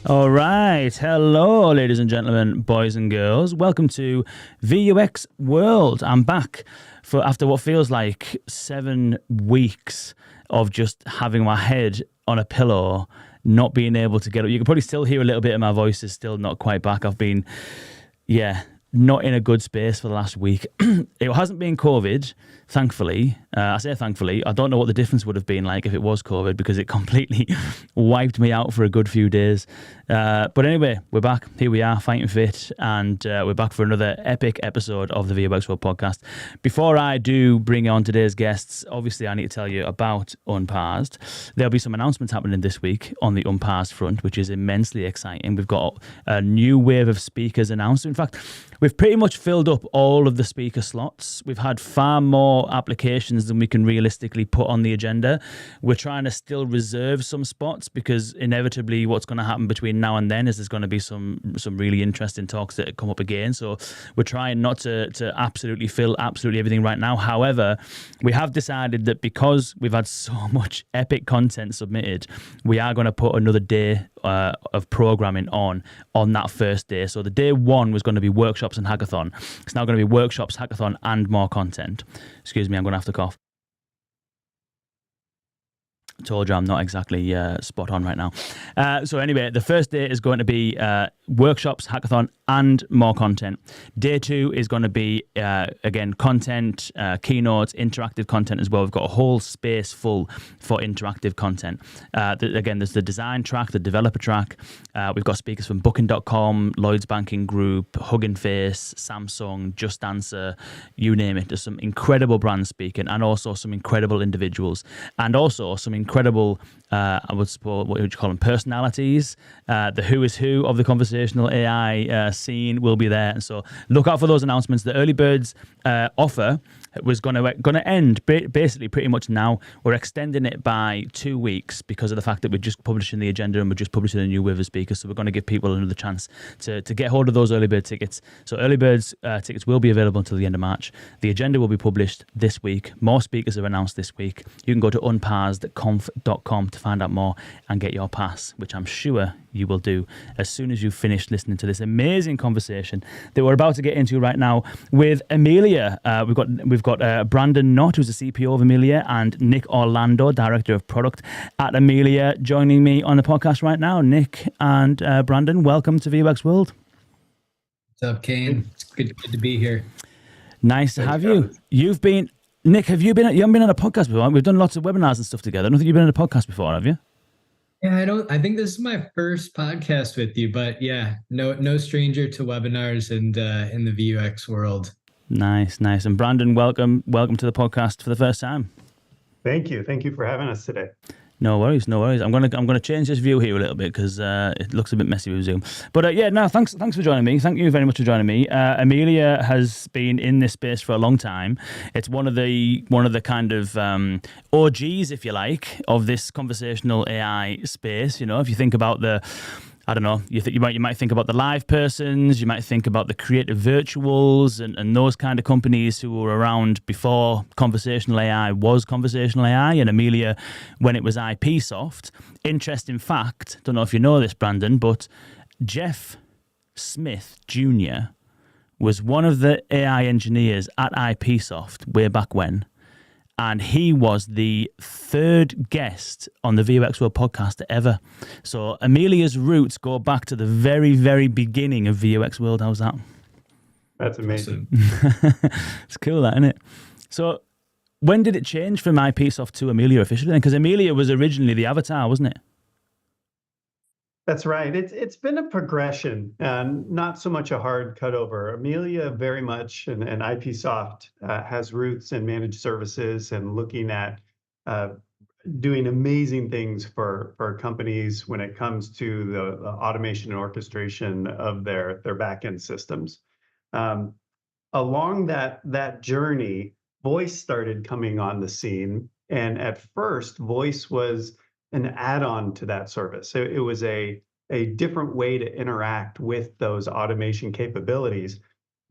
All right. Hello, ladies and gentlemen, boys and girls. Welcome to VUX World. I'm back for after what feels like 7 weeks of just having my head on a pillow, not being able to get up. You can probably still hear a little bit of my voice is still not quite back. I've been, not in a good space for the last week. It hasn't been COVID, thankfully. I say thankfully. I don't know what the difference would have been like if it was COVID because it completely wiped me out for a good few days. But anyway, we're back. Here we are, fighting fit, and we're back for another epic episode of the VUX World podcast. Before I do bring on today's guests, obviously I need to tell you about Unparsed. There'll be some announcements happening this week on the Unparsed front, which is immensely exciting. We've got a new wave of speakers announced. In fact, we've pretty much filled up all of the speaker slots. We've had far more applications than we can realistically put on the agenda. We're trying to still reserve some spots because inevitably what's going to happen between now and then is there's going to be some really interesting talks that come up again. So we're trying not to absolutely fill absolutely everything right now. However, we have decided that because we've had so much epic content submitted, we are going to put another day of programming on that first day. So the day one was going to be workshops and hackathon. It's now going to be workshops, hackathon, and more content. Excuse me, I'm going to have to cough. Told you I'm not exactly spot on right now. So anyway, the first day is going to be workshops, hackathon, and more content. Day two is going to be, again, content, keynotes, interactive content as well. We've got a whole space full for interactive content. Again, there's the design track, the developer track. We've got speakers from Booking.com, Lloyds Banking Group, Hugging Face, Samsung, Just Answer, you name it. There's some incredible brands speaking and also some incredible individuals and also some incredible, I would suppose, what would you call them, personalities. The who is who of the conversational AI scene will be there. And so look out for those announcements. The early birds offer was going to end basically pretty much now. We're extending it by 2 weeks because of the fact that we're just publishing the agenda and we're just publishing a new wave of speakers. So we're going to give people another chance to get hold of those early bird tickets. So early birds tickets will be available until the end of March. The agenda will be published this week. More speakers are announced this week. You can go to unparsedconf.com to find out more and get your pass, which I'm sure you will do as soon as you've finished listening to this amazing conversation that we're about to get into right now with Amelia. We've got Brandon Nott, who's the CPO of Amelia, and Nick Orlando, Director of Product at Amelia, joining me on the podcast right now. Nick and Brandon, welcome to VUX World. What's up, Kane? It's good to be here. Nice to have you. Nick, you haven't been on a podcast before? We've done lots of webinars and stuff together. I don't think you've been on a podcast before, have you? Yeah, I think this is my first podcast with you, but yeah, no stranger to webinars and in the VUX world. Nice. And Brandon, welcome to the podcast for the first time. Thank you for having us today. No worries. I'm gonna change this view here a little bit because it looks a bit messy with Zoom. But thanks for joining me. Thank you very much for joining me. Amelia has been in this space for a long time. It's one of the kind of OGs, if you like, of this conversational AI space. You know, if you think about you might think about the live persons, you might think about the creative virtuals and those kind of companies who were around before conversational AI was conversational AI, and Amelia when it was IP soft. Interesting fact, don't know if you know this, Brandon, but Jeff Smith Jr. was one of the AI engineers at IP soft way back when. And he was the third guest on the VUX World podcast ever. So Amelia's roots go back to the very, very beginning of VUX World. How's that? That's amazing. It's cool, that, isn't it? So when did it change from IPsoft to Amelia officially? Because Amelia was originally the avatar, wasn't it? That's right. It's been a progression, and not so much a hard cutover. Amelia very much, and IPsoft has roots in managed services and looking at doing amazing things for companies when it comes to the automation and orchestration of their back-end systems. Along that journey, voice started coming on the scene, and at first, voice was an add-on to that service. It was a different way to interact with those automation capabilities.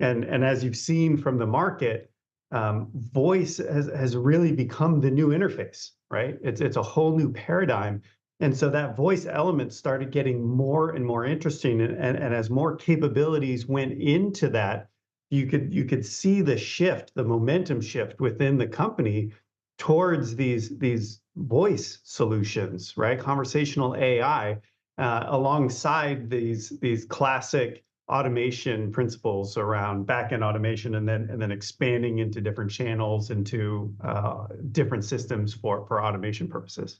And as you've seen from the market, voice has really become the new interface, right? It's a whole new paradigm And so that voice element started getting more and more interesting. And as more capabilities went into that, you could see the shift, the momentum shift within the company towards these voice solutions, right? Conversational AI, alongside these classic automation principles around backend automation, and then expanding into different channels, into different systems for automation purposes.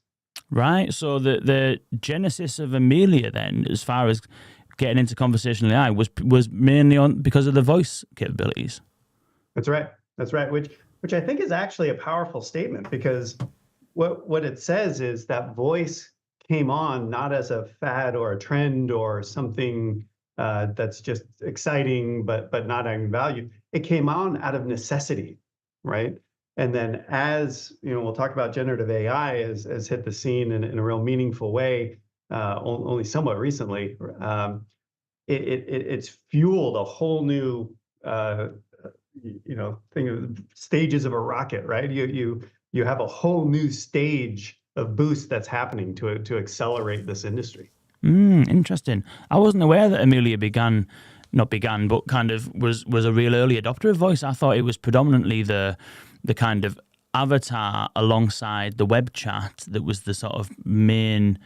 Right. So the genesis of Amelia then, as far as getting into conversational AI, was mainly on because of the voice capabilities. That's right. That's right. Which I think is actually a powerful statement, because what it says is that voice came on not as a fad or a trend or something that's just exciting but not adding value. It came on out of necessity, right? And then, as you know, we'll talk about generative AI has hit the scene in a real meaningful way, only somewhat recently. It's fueled a whole new thing of stages of a rocket, right? You have a whole new stage of boost that's happening to accelerate this industry. Interesting. I wasn't aware that Amelia not began, but kind of was a real early adopter of voice. I thought it was predominantly the kind of avatar alongside the web chat that was the sort of main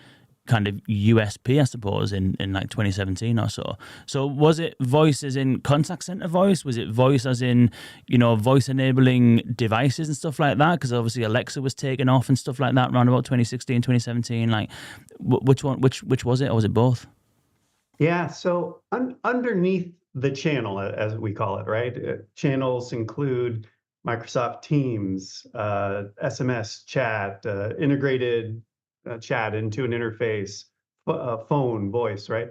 kind of USP, I suppose, in like 2017 or so. So was it voice as in contact center voice? Was it voice as in, voice enabling devices and stuff like that? Because obviously Alexa was taken off and stuff like that around about 2016, 2017. Like, which was it, or was it both? Yeah, so underneath the channel, as we call it, right? Channels include Microsoft Teams, SMS chat, integrated chat into an interface, phone, voice, right?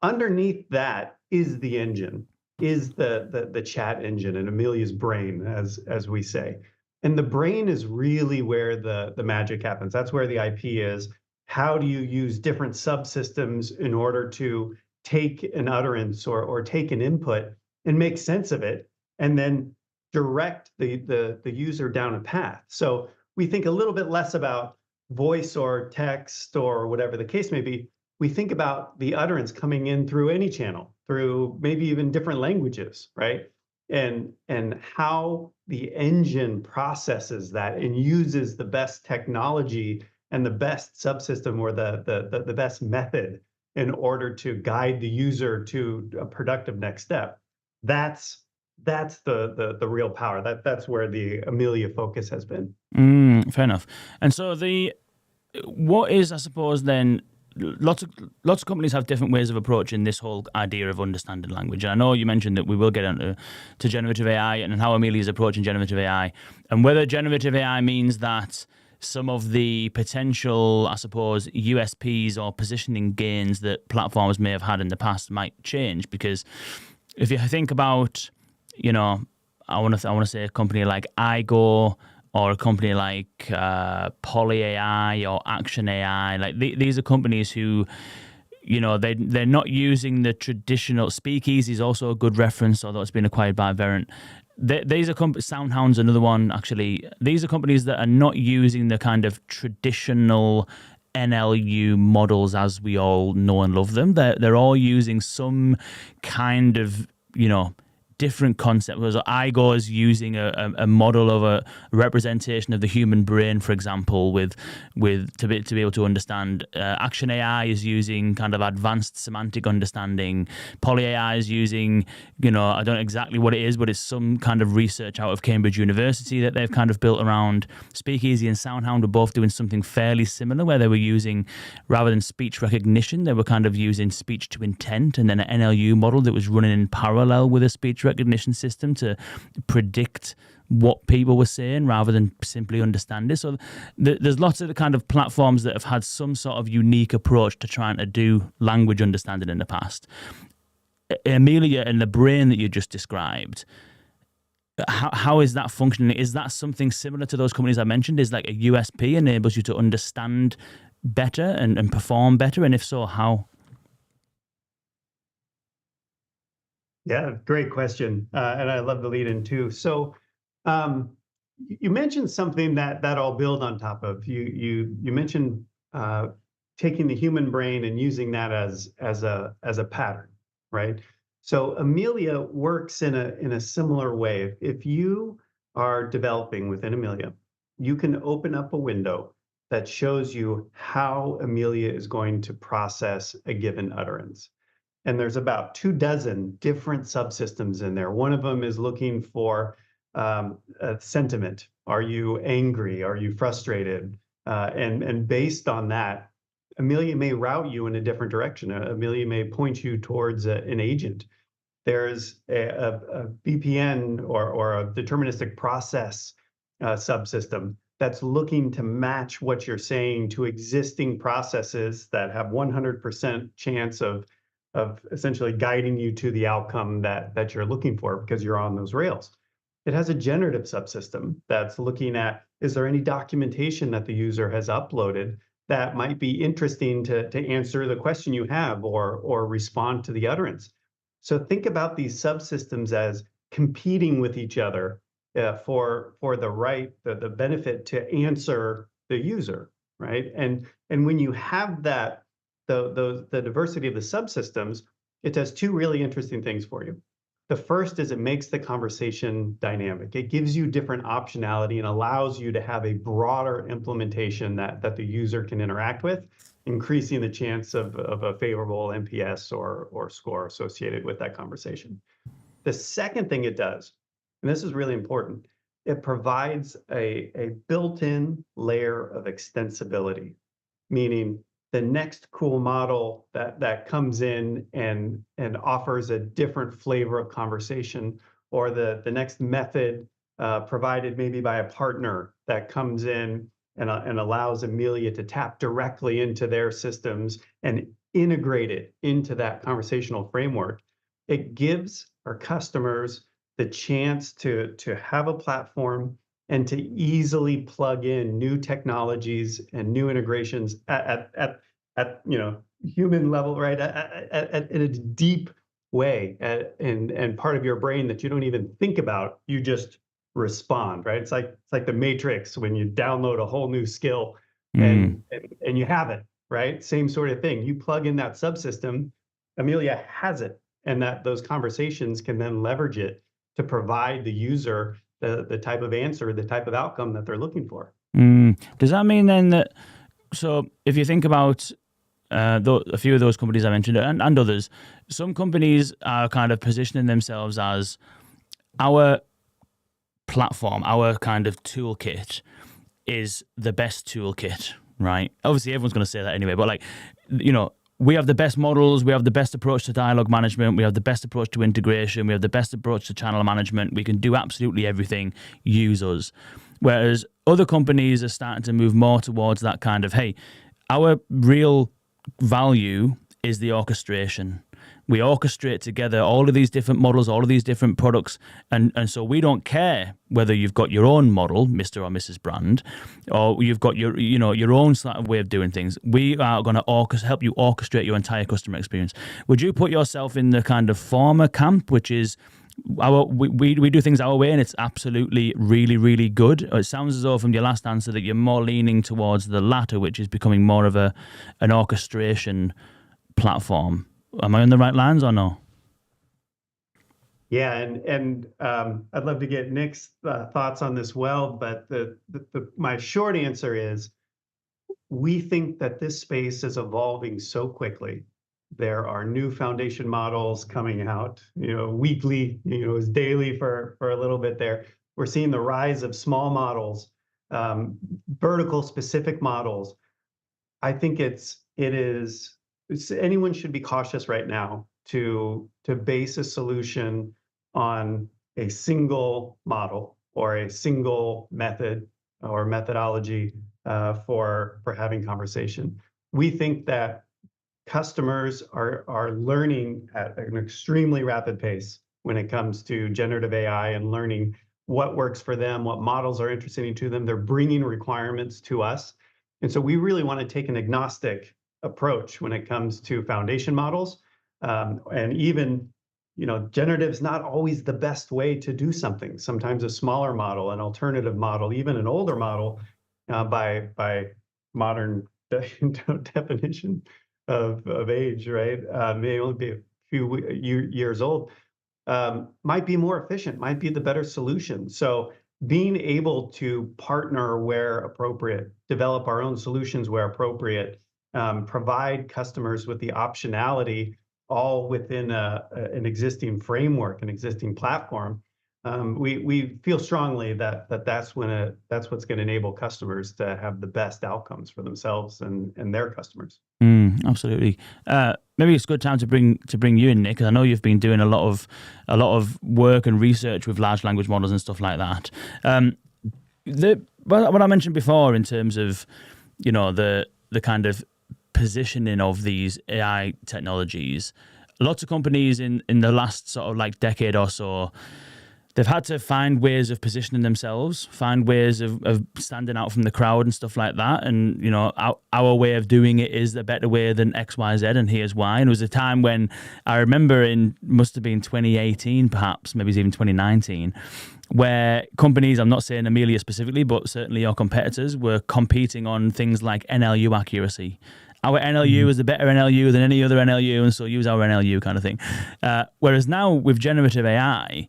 Underneath that is the engine, is the chat engine, and Amelia's brain, as we say. And the brain is really where the magic happens. That's where the IP is. How do you use different subsystems in order to take an utterance or take an input and make sense of it, and then direct the user down a path? So we think a little bit less about voice or text or whatever the case may be. We think about the utterance coming in through any channel, through maybe even different languages, right? And how the engine processes that and uses the best technology and the best subsystem, or the best method, in order to guide the user to a productive next step. That's the real power. That's where the Amelia focus has been. Fair enough. And so what is, I suppose, then, lots of companies have different ways of approaching this whole idea of understanding language. And I know you mentioned that we will get into generative AI and how Amelia is approaching generative AI, and whether generative AI means that some of the potential, I suppose, USPs or positioning gains that platforms may have had in the past might change. Because if you think about, I want to say a company like iGo, or a company like Poly AI or Action AI, like these are companies who, they're not using the traditional. Speakeasy is also a good reference, although it's been acquired by Verint. These are SoundHound's another one, actually. These are companies that are not using the kind of traditional NLU models as we all know and love them. They're all using some kind of, different concept. Whereas iGo is using a model of a representation of the human brain, for example, with to be able to understand. Action AI is using kind of advanced semantic understanding. Poly AI is using, I don't know exactly what it is, but it's some kind of research out of Cambridge University that they've kind of built around. Speakeasy and SoundHound were both doing something fairly similar, where they were using, rather than speech recognition, they were kind of using speech to intent, and then an NLU model that was running in parallel with a speech recognition system to predict what people were saying rather than simply understand it. So there's lots of the kind of platforms that have had some sort of unique approach to trying to do language understanding in the past. Amelia and the brain that you just described, how is that functioning? Is that something similar to those companies I mentioned? Is like a USP, enables you to understand better and perform better? And if so, how? Yeah, great question. And I love the lead in too. So you mentioned something that I'll build on top of. You mentioned taking the human brain and using that as a pattern, right? So Amelia works in a similar way. If you are developing within Amelia, you can open up a window that shows you how Amelia is going to process a given utterance. And there's about 24 different subsystems in there. One of them is looking for a sentiment. Are you angry? Are you frustrated? And based on that, Amelia may route you in a different direction. Amelia may point you towards an agent. There's a BPN or a deterministic process subsystem that's looking to match what you're saying to existing processes that have 100% chance of essentially guiding you to the outcome that you're looking for because you're on those rails. It has a generative subsystem that's looking at, is there any documentation that the user has uploaded that might be interesting to answer the question you have or respond to the utterance? So think about these subsystems as competing with each other for the benefit to answer the user, right? And when you have that, the diversity of the subsystems, it does two really interesting things for you. The first is it makes the conversation dynamic. It gives you different optionality and allows you to have a broader implementation that the user can interact with, increasing the chance of a favorable NPS or score associated with that conversation. The second thing it does, and this is really important, it provides a built-in layer of extensibility, meaning the next cool model that comes in and offers a different flavor of conversation, or the next method provided maybe by a partner that comes in and allows Amelia to tap directly into their systems and integrate it into that conversational framework. It gives our customers the chance to have a platform and to easily plug in new technologies and new integrations at human level, right? In a deep way, and part of your brain that you don't even think about, you just respond, right? It's like the Matrix when you download a whole new skill and you have it, right? Same sort of thing. You plug in that subsystem, Amelia has it, and those conversations can then leverage it to provide the user the type of answer, the type of outcome that they're looking for. Does that mean then that, so if you think about a few of those companies I mentioned and others, some companies are kind of positioning themselves as our platform, our kind of toolkit is the best toolkit, right? Obviously, everyone's going to say that anyway, but we have the best models, we have the best approach to dialogue management, we have the best approach to integration, we have the best approach to channel management, we can do absolutely everything, use us. Whereas other companies are starting to move more towards that kind of, hey, our real value is the orchestration. We orchestrate together all of these different models, all of these different products, and so we don't care whether you've got your own model, Mr. or Mrs. Brand, or you've got your own sort of way of doing things. We are going to help you orchestrate your entire customer experience. Would you put yourself in the kind of former camp, which is we do things our way and it's absolutely really, really good? Or it sounds as though from your last answer that you're more leaning towards the latter, which is becoming more of an orchestration platform. Am I on the right lines or no? Yeah, and I'd love to get Nick's thoughts on this well, but my short answer is we think that this space is evolving so quickly. There are new foundation models coming out, weekly, it's daily for a little bit there. We're seeing the rise of small models, vertical specific models. I think anyone should be cautious right now to base a solution on a single model or a single method or methodology for having conversation. We think that customers are learning at an extremely rapid pace when it comes to generative AI and learning what works for them, what models are interesting to them. They're bringing requirements to us. And so we really want to take an agnostic approach when it comes to foundation models. And even, generative is not always the best way to do something. Sometimes a smaller model, an alternative model, even an older model by modern definition of age, right? May only be a few years old, might be more efficient, might be the better solution. So being able to partner where appropriate, develop our own solutions where appropriate, provide customers with the optionality, all within an existing framework, an existing platform. We feel strongly that's what's going to enable customers to have the best outcomes for themselves and their customers. Absolutely. Maybe it's a good time to bring you in, Nick, because I know you've been doing a lot of work and research with large language models and stuff like that. What I mentioned before in terms of, the kind of positioning of these AI technologies, lots of companies in the last sort of like decade or so, they've had to find ways of positioning themselves, find ways of standing out from the crowd and stuff like that. And, our way of doing it is a better way than X, Y, Z, and here's why. And it was a time when I remember must have been 2018, perhaps, maybe it's even 2019, where companies, I'm not saying Amelia specifically, but certainly your competitors, were competing on things like NLU accuracy. Our NLU is a better NLU than any other NLU, and so use our NLU kind of thing. Whereas now with generative AI,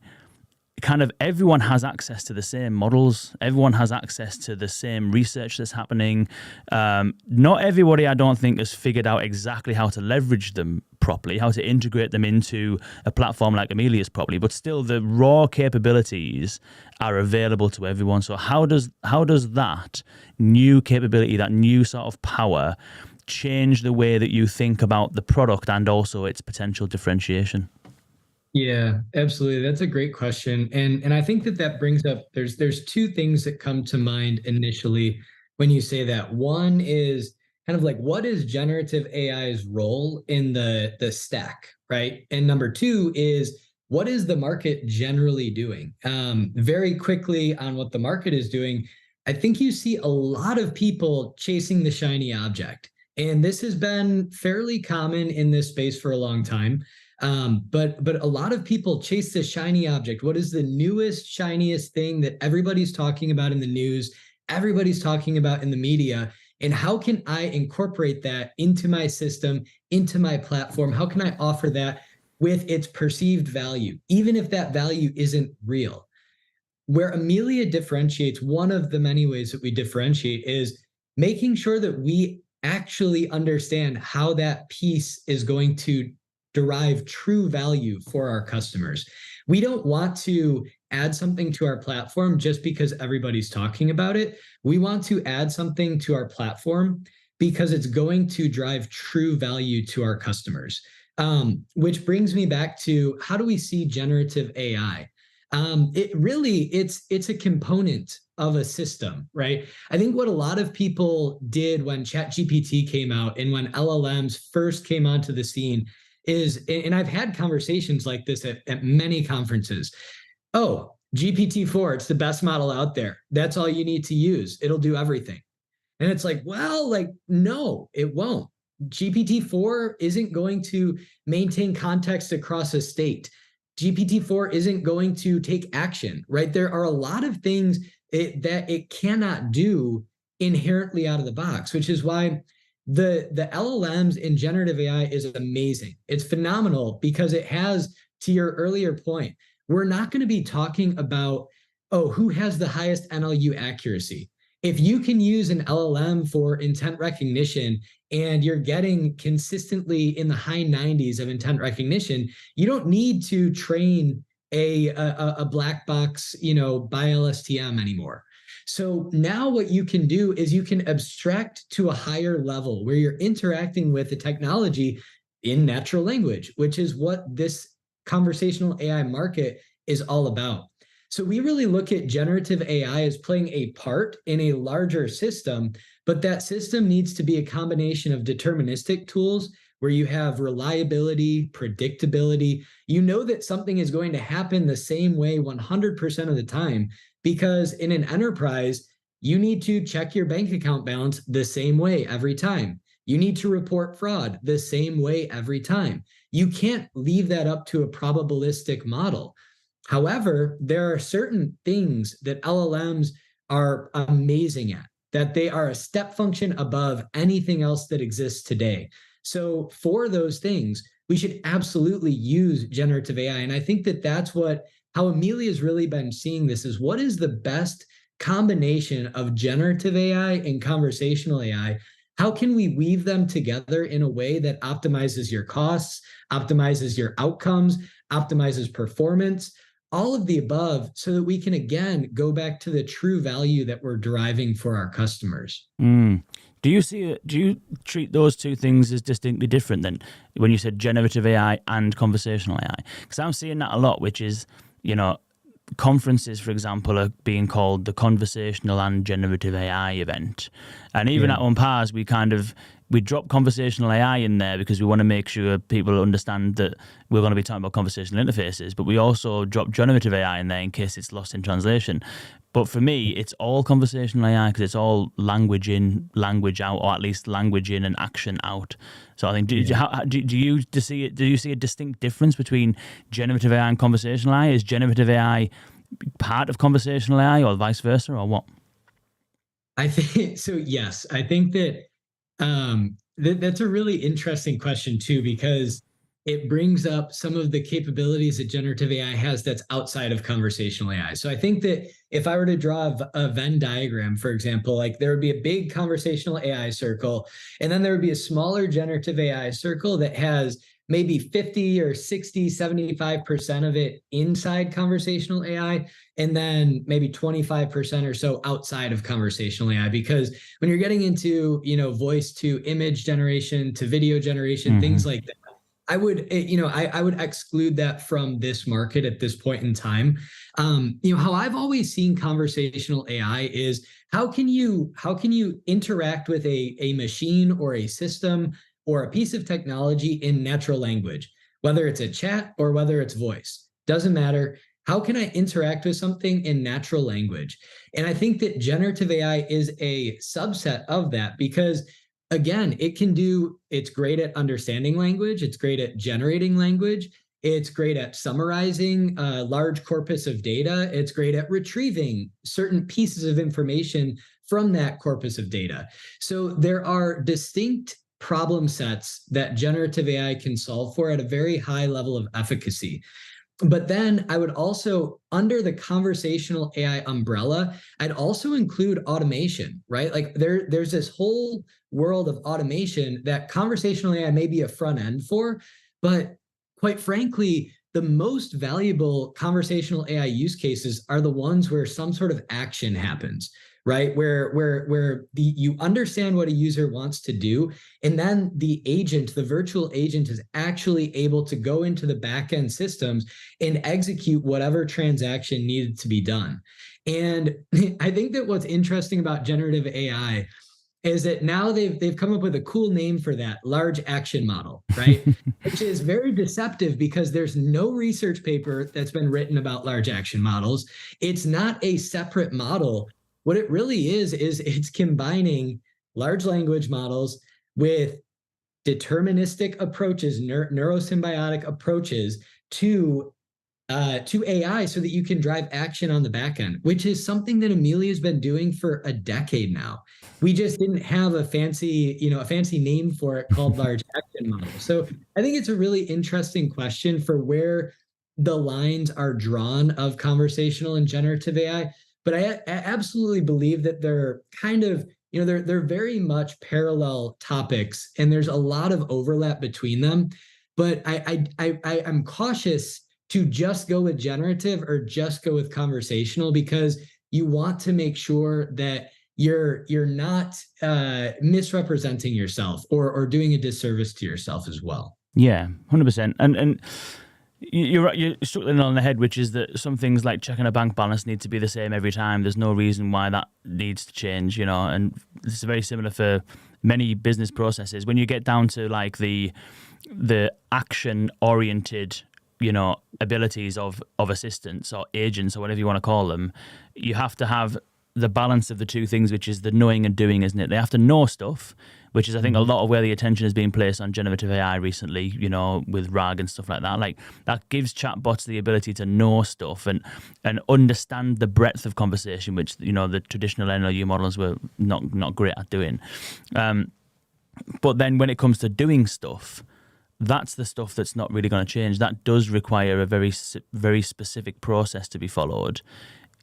kind of everyone has access to the same models. Everyone has access to the same research that's happening. Not everybody, I don't think, has figured out exactly how to leverage them properly, how to integrate them into a platform like Amelias properly, but still the raw capabilities are available to everyone. So how does that new capability, that new sort of power, change the way that you think about the product and also its potential differentiation? Yeah, absolutely. That's a great question. And I think that brings up, there's two things that come to mind initially when you say that. One is kind of like, what is generative AI's role in the stack, right? And number two is, what is the market generally doing? Very quickly on what the market is doing, I think you see a lot of people chasing the shiny object. And this has been fairly common in this space for a long time. But a lot of people chase the shiny object. What is the newest, shiniest thing that everybody's talking about in the news, everybody's talking about in the media, and how can I incorporate that into my system, into my platform? How can I offer that with its perceived value, even if that value isn't real? Where Amelia differentiates, one of the many ways that we differentiate is making sure that we actually understand how that piece is going to derive true value for our customers. We don't want to add something to our platform just because everybody's talking about it. We want to add something to our platform because it's going to drive true value to our customers. Which brings me back to, how do we see generative AI? It's a component of a system, right? I think what a lot of people did when ChatGPT came out and when LLMs first came onto the scene is, and I've had conversations like this at many conferences. Oh, GPT-4, it's the best model out there. That's all you need to use. It'll do everything. And it's like, well, like, no, it won't. GPT-4 isn't going to maintain context across a state. GPT-4 isn't going to take action, right? There are a lot of things that it cannot do inherently out of the box, which is why the LLMs in generative AI is amazing. It's phenomenal because it has, to your earlier point, we're not going to be talking about, oh, who has the highest NLU accuracy. If you can use an LLM for intent recognition and you're getting consistently in the high 90s of intent recognition, you don't need to train a black box, by LSTM anymore. So now what you can do is you can abstract to a higher level where you're interacting with the technology in natural language, which is what this conversational AI market is all about. So we really look at generative AI as playing a part in a larger system, but that system needs to be a combination of deterministic tools where you have reliability, predictability. You know that something is going to happen the same way 100% of the time, because in an enterprise, you need to check your bank account balance the same way every time. You need to report fraud the same way every time. You can't leave that up to a probabilistic model. However, there are certain things that LLMs are amazing at. that they are a step function above anything else that exists today. So for those things, we should absolutely use generative AI. And I think that that's how Amelia has really been seeing this, is what is the best combination of generative AI and conversational AI? How can we weave them together in a way that optimizes your costs, optimizes your outcomes, optimizes performance, all of the above, so that we can, again, go back to the true value that we're deriving for our customers? Do you treat those two things as distinctly different than when you said generative AI and conversational AI? Because I'm seeing that a lot, which is, conferences, for example, are being called the Conversational and Generative AI event. And even at Unpars, we drop conversational AI in there because we want to make sure people understand that we're going to be talking about conversational interfaces, but we also drop generative AI in there in case it's lost in translation. But for me, it's all conversational AI because it's all language in, language out, or at least language in and action out. So I think, do you see a distinct difference between generative AI and conversational AI? Is generative AI part of conversational AI, or vice versa, or what? I think so. Yes, I think that that's a really interesting question too, because it brings up some of the capabilities that generative AI has that's outside of conversational AI. So I think that if I were to draw a Venn diagram, for example, like there would be a big conversational AI circle, and then there would be a smaller generative AI circle that has maybe 50 or 60, 75% of it inside conversational AI, and then maybe 25% or so outside of conversational AI. Because when you're getting into, voice to image generation, to video generation, things like that, I would exclude that from this market at this point in time. How I've always seen conversational AI is how can you interact with a machine or a system or a piece of technology in natural language, whether it's a chat or whether it's voice, doesn't matter. How can I interact with something in natural language? And I think that generative AI is a subset of that, because again, it's great at understanding language. It's great at generating language. It's great at summarizing a large corpus of data. It's great at retrieving certain pieces of information from that corpus of data. So there are distinct problem sets that generative AI can solve for at a very high level of efficacy. But then I would also, under the conversational AI umbrella, I'd also include automation, right? Like there's this whole world of automation that conversational AI may be a front end for, but quite frankly, the most valuable conversational AI use cases are the ones where some sort of action happens, right? Where you understand what a user wants to do, and then the virtual agent is actually able to go into the backend systems and execute whatever transaction needed to be done. And I think that what's interesting about generative AI is that now they've come up with a cool name for that, large action model, right? Which is very deceptive because there's no research paper that's been written about large action models. It's not a separate model. What it really is it's combining large language models with deterministic approaches, neurosymbiotic approaches to AI, so that you can drive action on the back end, which is something that Amelia's been doing for a decade now. We just didn't have a fancy name for it called large action model. So I think it's a really interesting question for where the lines are drawn of conversational and generative AI. But I absolutely believe that they're kind of, they're very much parallel topics, and there's a lot of overlap between them. But I'm cautious to just go with generative or just go with conversational, because you want to make sure that you're not misrepresenting yourself or doing a disservice to yourself as well. Yeah, 100%. And you're struck it on the head, which is that some things like checking a bank balance need to be the same every time. There's no reason why that needs to change, and this is very similar for many business processes. When you get down to like the action oriented abilities of assistants or agents or whatever you want to call them, you have to have the balance of the two things, which is the knowing and doing, isn't it? They have to know stuff, which is, I think, a lot of where the attention is being placed on generative AI recently, with RAG and stuff like that. Like, that gives chatbots the ability to know stuff and understand the breadth of conversation, which, the traditional NLU models were not great at doing. But then when it comes to doing stuff, that's the stuff that's not really going to change. That does require a very, very specific process to be followed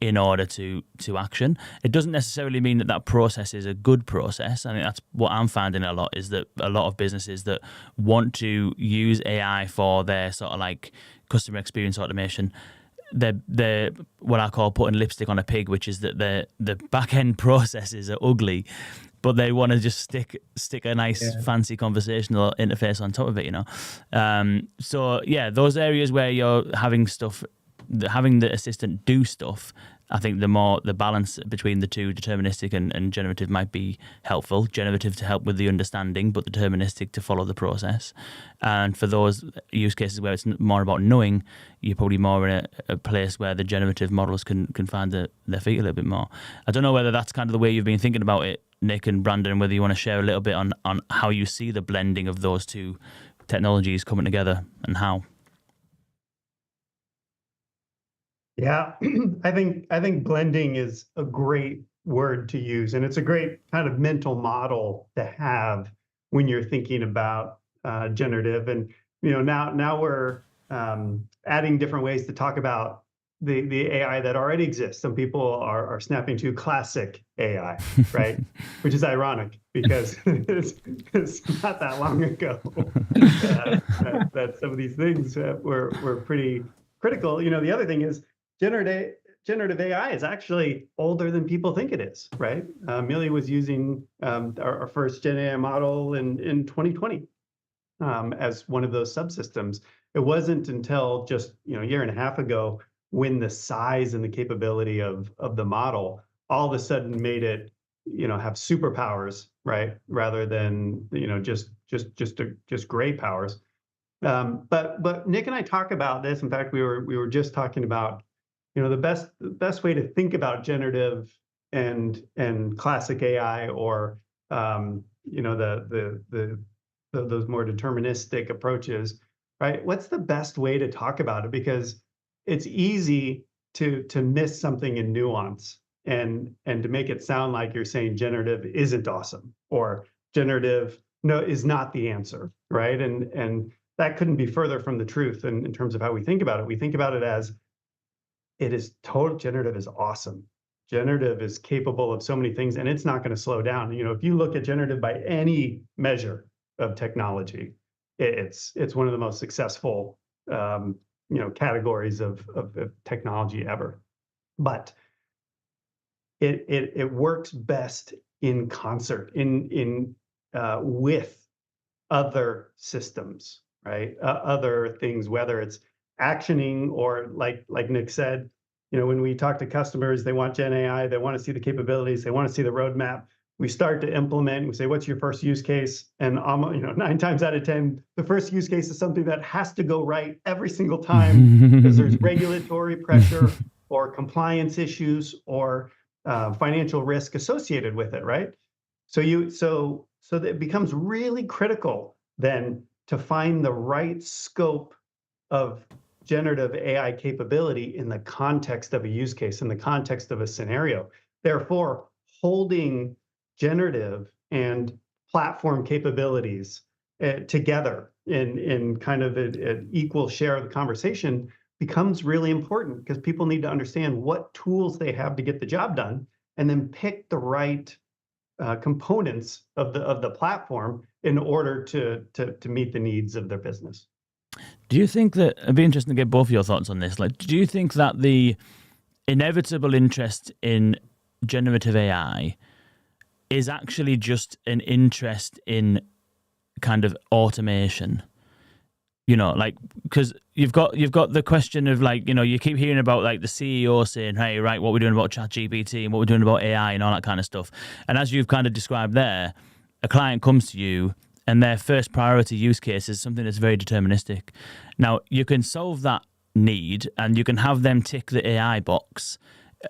in order to action. It doesn't necessarily mean that process is a good process. I think that's what I'm finding a lot, is that a lot of businesses that want to use AI for their sort of like customer experience automation, they're what I call putting lipstick on a pig, which is that the back end processes are ugly, but they want to just stick a nice fancy conversational interface on top of it, So yeah, those areas where you're having the assistant do stuff, I think the balance between the two, deterministic and generative, might be helpful. Generative to help with the understanding, but deterministic to follow the process. And for those use cases where it's more about knowing, you're probably more in a place where the generative models can find their feet a little bit more. I don't know whether that's kind of the way you've been thinking about it, Nick and Brandon, whether you want to share a little bit on how you see the blending of those two technologies coming together and how. Yeah, I think blending is a great word to use, and it's a great kind of mental model to have when you're thinking about generative. And now we're adding different ways to talk about the AI that already exists. Some people are snapping to classic AI, right? Which is ironic because it's not that long ago that some of these things were pretty critical. The other thing is generative AI is actually older than people think it is, right? Amelia was using our first GenAI model in 2020 as one of those subsystems. It wasn't until just a year and a half ago when the size and the capability of the model all of a sudden made it have superpowers, right, rather than just gray powers. But Nick and I talk about this. In fact, we were just talking about the best way to think about generative and classic AI, or those more deterministic approaches, right? What's the best way to talk about it? Because it's easy to miss something in nuance and to make it sound like you're saying generative isn't awesome, or generative is not the answer, right? And that couldn't be further from the truth in terms of how we think about it. We think about it as generative is awesome. Generative is capable of so many things, and it's not going to slow down. If you look at generative by any measure of technology, it's one of the most successful categories of technology ever. But it works best in concert with other systems, right? Other things, whether it's actioning or like Nick said, when we talk to customers, they want Gen AI, they want to see the capabilities, they want to see the roadmap. We start to implement, we say, what's your first use case? And 9 times out of 10, the first use case is something that has to go right every single time because there's regulatory pressure or compliance issues or financial risk associated with it, right? So that it becomes really critical then to find the right scope of generative AI capability in the context of a use case, in the context of a scenario. Therefore, holding generative and platform capabilities together in kind of an equal share of the conversation becomes really important, because people need to understand what tools they have to get the job done, and then pick the right components of the platform in order to meet the needs of their business. Do you think that, it'd be interesting to get both of your thoughts on this, like, do you think that the inevitable interest in generative AI is actually just an interest in kind of automation? Because you've got the question of, like, you keep hearing about, like, the CEO saying, hey, right, what we're doing about ChatGPT and what we're doing about AI and all that kind of stuff. And as you've kind of described there, a client comes to you and their first priority use case is something that's very deterministic. Now, you can solve that need and you can have them tick the AI box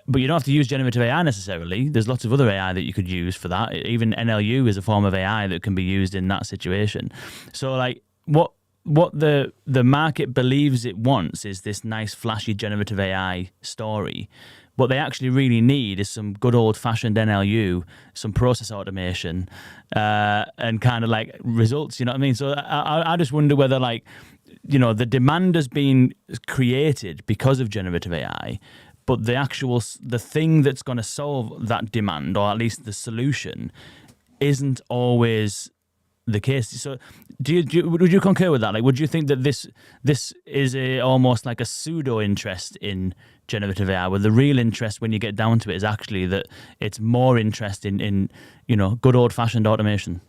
But you don't have to use generative AI necessarily. There's lots of other AI that you could use for that. Even NLU is a form of AI that can be used in that situation. So like what the market believes it wants is this nice flashy generative AI story. What they actually really need is some good old-fashioned NLU, some process automation, and kind of like results. You know what I mean? So I just wonder whether, like, you know, the demand has been created because of generative AI, but the thing that's going to solve that demand, or at least the solution, isn't always the case. So would you concur with that? Like, would you think that this is almost like a pseudo interest in generative AI, where the real interest, when you get down to it, is actually that it's more interest in you know, good old fashioned automation?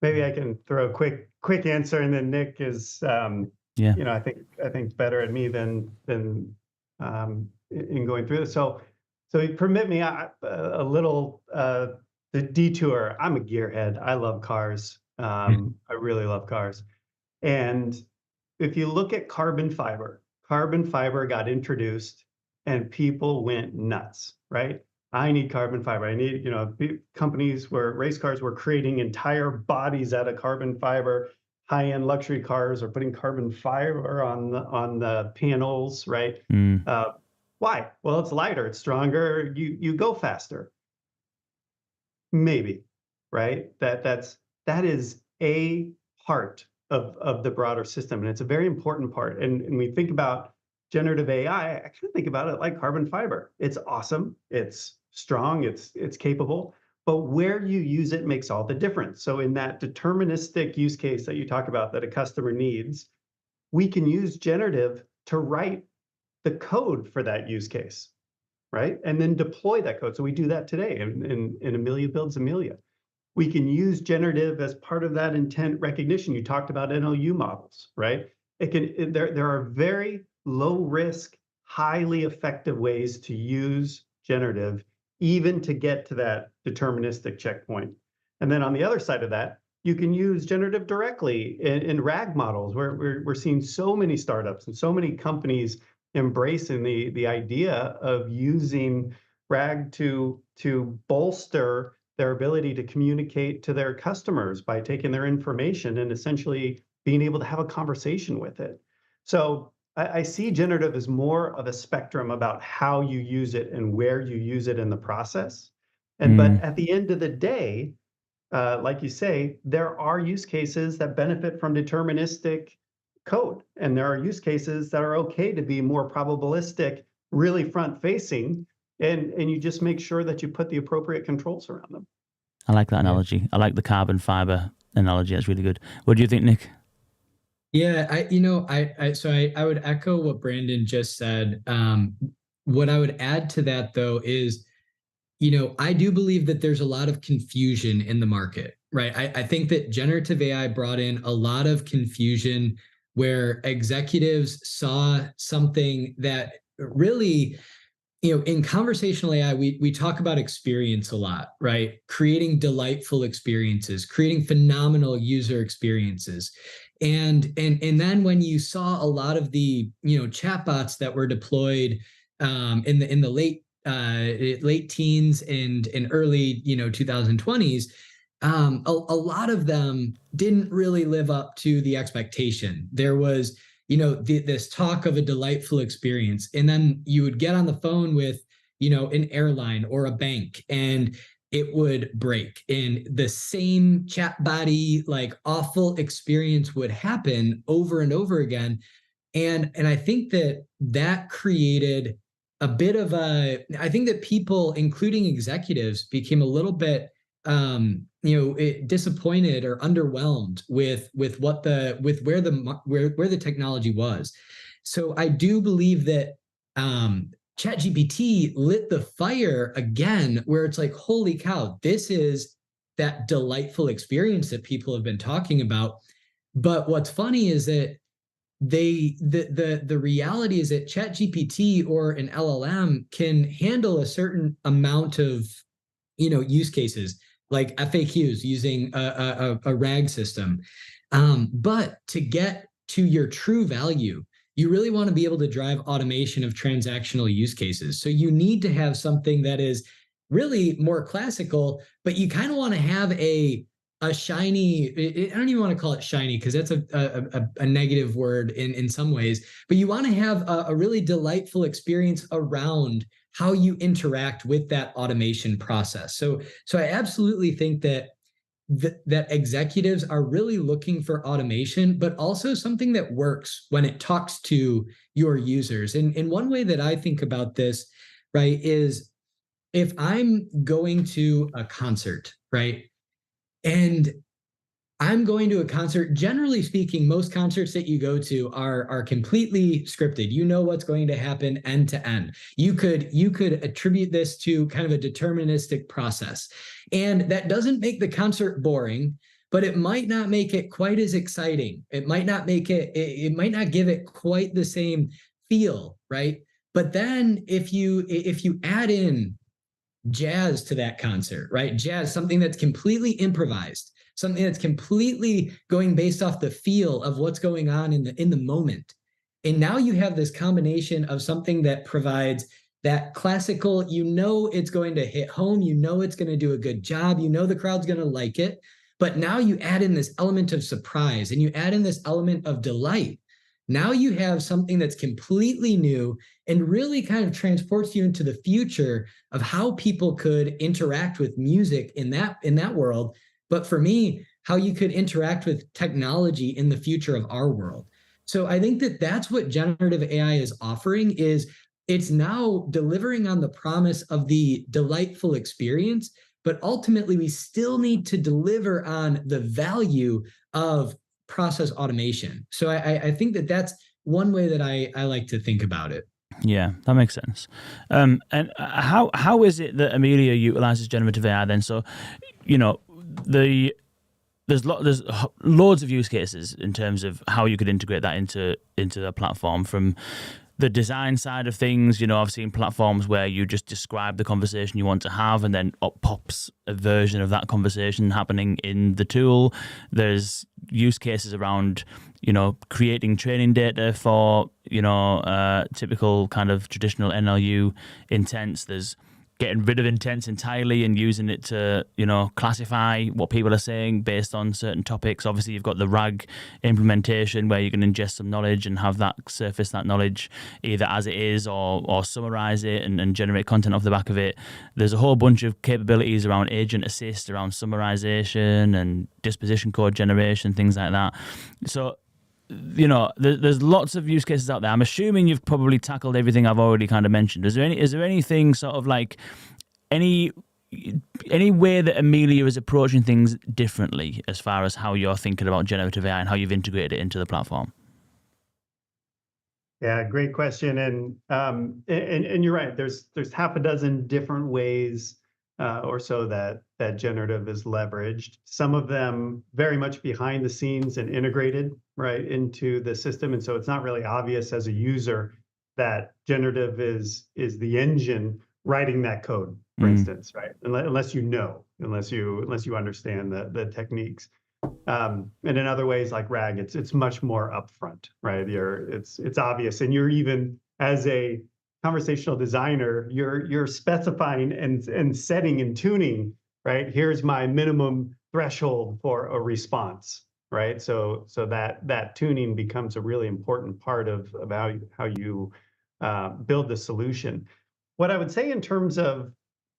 Maybe I can throw a quick answer, and then Nick is Yeah. you know, I think better at me than in going through this. So you permit me a little the detour. I'm a gearhead. I love cars. I really love cars. And if you look at carbon fiber got introduced and people went nuts, right? I need carbon fiber. I need, you know, race cars were creating entire bodies out of carbon fiber. High-end luxury cars are putting carbon fiber on the panels, right? Why? Well, it's lighter, it's stronger, you go faster. Maybe, right? That is a part of the broader system, and it's a very important part. And we think about generative AI, I kind of think about it like carbon fiber. It's awesome, it's strong, it's capable, but where you use it makes all the difference. So in that deterministic use case that you talk about that a customer needs, we can use generative to write the code for that use case, right? And then deploy that code. So we do that today in Amelia builds Amelia. We can use generative as part of that intent recognition. You talked about NLU models, right? There are very low risk, highly effective ways to use generative, even to get to that deterministic checkpoint. And then on the other side of that, you can use generative directly in RAG models, where we're seeing so many startups and so many companies embracing the idea of using RAG to bolster their ability to communicate to their customers by taking their information and essentially being able to have a conversation with it. So I see generative as more of a spectrum about how you use it and where you use it in the process. But at the end of the day, like you say, there are use cases that benefit from deterministic code, and there are use cases that are okay to be more probabilistic, really front-facing, and you just make sure that you put the appropriate controls around them. I like that analogy. I like the carbon fiber analogy. That's really good. What do you think, Nick? Yeah, I would echo what Brandon just said. What I would add to that, though, is, you know, I do believe that there's a lot of confusion in the market, right? I think that generative AI brought in a lot of confusion where executives saw something that really, you know, in conversational AI, we talk about experience a lot, right? Creating delightful experiences, creating phenomenal user experiences. And then when you saw a lot of the, you know, chatbots that were deployed in the late teens and early, you know, 2020s, a lot of them didn't really live up to the expectation. There was, you know, this talk of a delightful experience, and then you would get on the phone with, you know, an airline or a bank, and it would break, and the same chat body, like, awful experience would happen over and over again. And I think that created a bit of I think that people, including executives, became a little bit disappointed or underwhelmed with where the technology was. So I do believe that ChatGPT lit the fire again, where it's like, holy cow, this is that delightful experience that people have been talking about. But what's funny is that the reality is that ChatGPT or an LLM can handle a certain amount of, you know, use cases like FAQs using a RAG system. But to get to your true value, you really want to be able to drive automation of transactional use cases. So you need to have something that is really more classical, but you kind of want to have a shiny, I don't even want to call it shiny because that's a negative word in some ways, but you want to have a really delightful experience around how you interact with that automation process. So I absolutely think that that executives are really looking for automation, but also something that works when it talks to your users. And one way that I think about this, right, is if I'm going to a concert, right, and I'm going to a concert. Generally speaking, most concerts that you go to are completely scripted. You know what's going to happen end to end. You could attribute this to kind of a deterministic process. And that doesn't make the concert boring, but it might not make it quite as exciting. It might not make it might not give it quite the same feel, right? But then if you add in jazz to that concert, right? Jazz, something that's completely improvised, something that's completely going based off the feel of what's going on in the moment. And now you have this combination of something that provides that classical, you know it's going to hit home, you know it's going to do a good job, you know the crowd's going to like it. But now you add in this element of surprise and you add in this element of delight. Now you have something that's completely new and really kind of transports you into the future of how people could interact with music in that world. But for me, how you could interact with technology in the future of our world. So I think that that's what generative AI is offering is it's now delivering on the promise of the delightful experience, but ultimately we still need to deliver on the value of process automation. So I think that that's one way that I like to think about it. Yeah, that makes sense. And how is it that Amelia utilizes generative AI then? So, you know, there's loads of use cases in terms of how you could integrate that into the platform. From the design side of things, you know, I've seen platforms where you just describe the conversation you want to have and then up pops a version of that conversation happening in the tool. There's use cases around, you know, creating training data for, you know, typical kind of traditional NLU intents. There's getting rid of intents entirely and using it to, you know, classify what people are saying based on certain topics. Obviously, you've got the RAG implementation where you can ingest some knowledge and have that surface that knowledge either as it is or summarize it and generate content off the back of it. There's a whole bunch of capabilities around agent assist, around summarization and disposition code generation, things like that. So, you know, there's lots of use cases out there. I'm assuming you've probably tackled everything I've already kind of mentioned. Is there anything sort of like any way that Amelia is approaching things differently as far as how you're thinking about generative AI and how you've integrated it into the platform? Yeah, great question. And you're right. There's half a dozen different ways or so that generative is leveraged. Some of them very much behind the scenes and integrated right into the system, and so it's not really obvious as a user that generative is the engine writing that code, for instance, right? Unless you understand the techniques. And in other ways like RAG, it's much more upfront, right? It's obvious, and you're even as a conversational designer, you're specifying and setting and tuning, right? Here's my minimum threshold for a response, right? So that tuning becomes a really important part of how you build the solution. What I would say in terms of,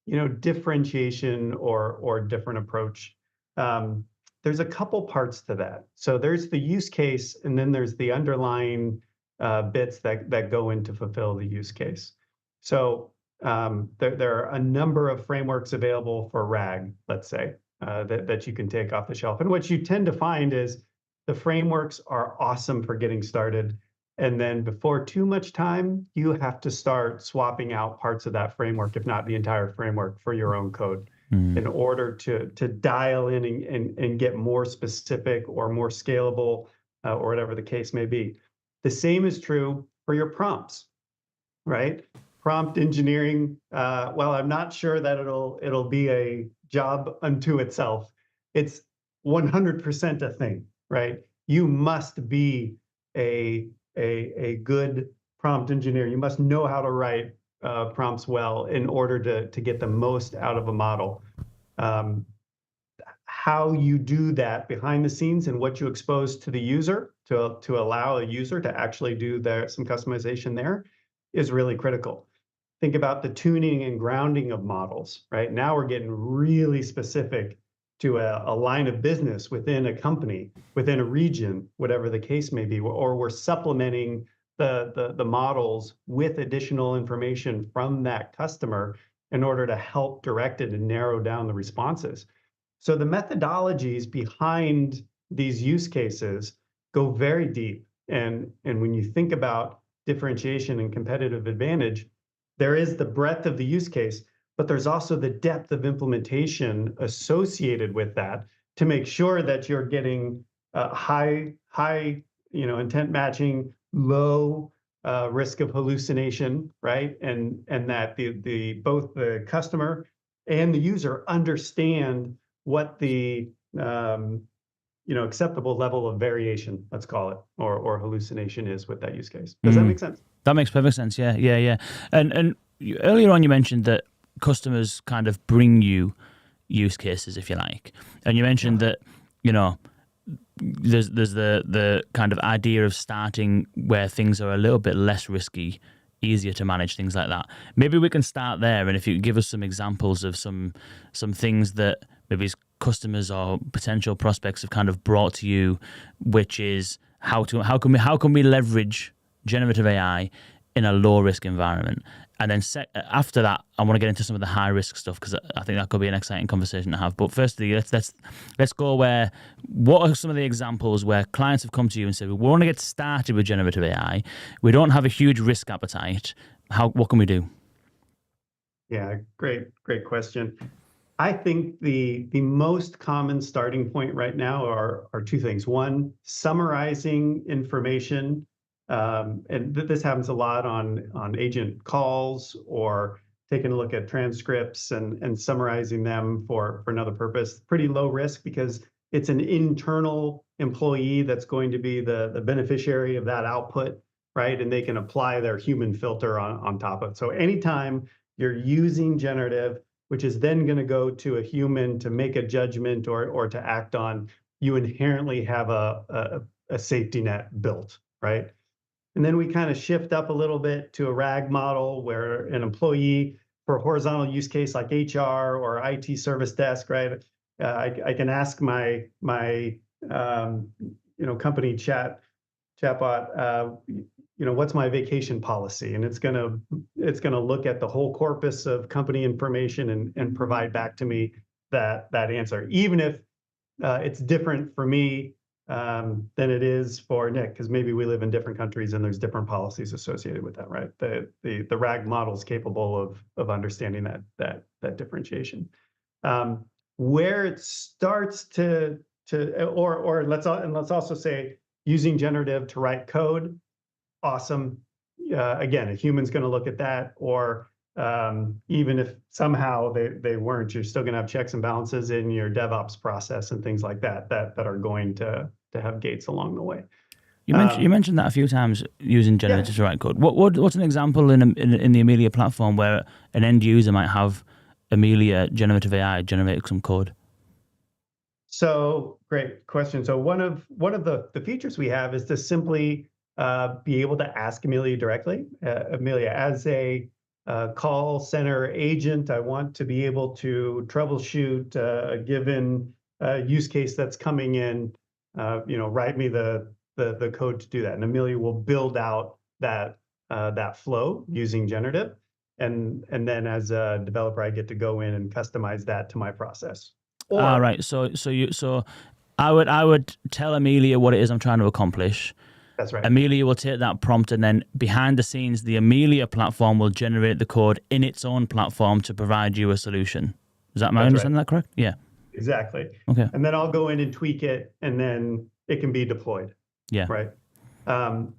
you know, differentiation or different approach, there's a couple parts to that. So there's the use case, and then there's the underlying bits that go in to fulfill the use case. So there are a number of frameworks available for RAG, let's say, that you can take off the shelf. And what you tend to find is the frameworks are awesome for getting started. And then before too much time, you have to start swapping out parts of that framework, if not the entire framework, for your own code in order to dial in and get more specific or more scalable or whatever the case may be. The same is true for your prompts, right? Prompt engineering, well, I'm not sure that it'll be a job unto itself. It's 100% a thing, right? You must be a a good prompt engineer. You must know how to write prompts well in order to get the most out of a model. How you do that behind the scenes and what you expose to the user to allow a user to actually do some customization there is really critical. Think about the tuning and grounding of models, right? Now we're getting really specific to a line of business within a company, within a region, whatever the case may be, or we're supplementing the models with additional information from that customer in order to help direct it and narrow down the responses. So the methodologies behind these use cases go very deep. And when you think about differentiation and competitive advantage, there is the breadth of the use case, but there's also the depth of implementation associated with that to make sure that you're getting high intent matching, low risk of hallucination, right? And that both the customer and the user understand what the acceptable level of variation, let's call it, or hallucination is with that use case. Does that make sense? That makes perfect sense. Yeah. And earlier on, you mentioned that customers kind of bring you use cases, if you like, and you mentioned that there's the kind of idea of starting where things are a little bit less risky, easier to manage, things like that. Maybe we can start there, and if you could give us some examples of some things that maybe customers or potential prospects have kind of brought to you, which is how can we leverage generative AI in a low risk environment. And then after that, I want to get into some of the high risk stuff because I think that could be an exciting conversation to have. But firstly, let's go what are some of the examples where clients have come to you and said, we want to get started with generative AI. We don't have a huge risk appetite. What can we do? Yeah, great question. I think the most common starting point right now are two things. One, summarizing information. And this happens a lot on agent calls or taking a look at transcripts and summarizing them for another purpose. Pretty low risk because it's an internal employee that's going to be the beneficiary of that output, right? And they can apply their human filter on top of it. So anytime you're using generative, which is then going to go to a human to make a judgment or to act on, you inherently have a safety net built, right? And then we kind of shift up a little bit to a RAG model where an employee for a horizontal use case like HR or IT service desk, right? I can ask my company chatbot, what's my vacation policy? And it's gonna look at the whole corpus of company information and provide back to me that answer, even if it's different for me than it is for Nick, because maybe we live in different countries and there's different policies associated with that, right? The RAG model is capable of understanding that differentiation. Where it starts let's also say using generative to write code, awesome. Again, a human's going to look at that, or even if somehow they weren't, you're still going to have checks and balances in your DevOps process and things like that are going to have gates along the way. You mentioned that a few times, using generative to write code. What's an example in the Amelia platform where an end user might have Amelia generative AI generate some code? So great question. So one of the features we have is to simply be able to ask Amelia directly. Amelia, as a call center agent, I want to be able to troubleshoot a given use case that's coming in. Write me the code to do that, and Amelia will build out that flow using generative, and then as a developer, I get to go in and customize that to my process. All right. So I would tell Amelia what it is I'm trying to accomplish. That's right. Amelia will take that prompt, and then behind the scenes, the Amelia platform will generate the code in its own platform to provide you a solution. Is that my understanding? That correct? Yeah. Exactly. Okay. And then I'll go in and tweak it, and then it can be deployed. Yeah. Right. To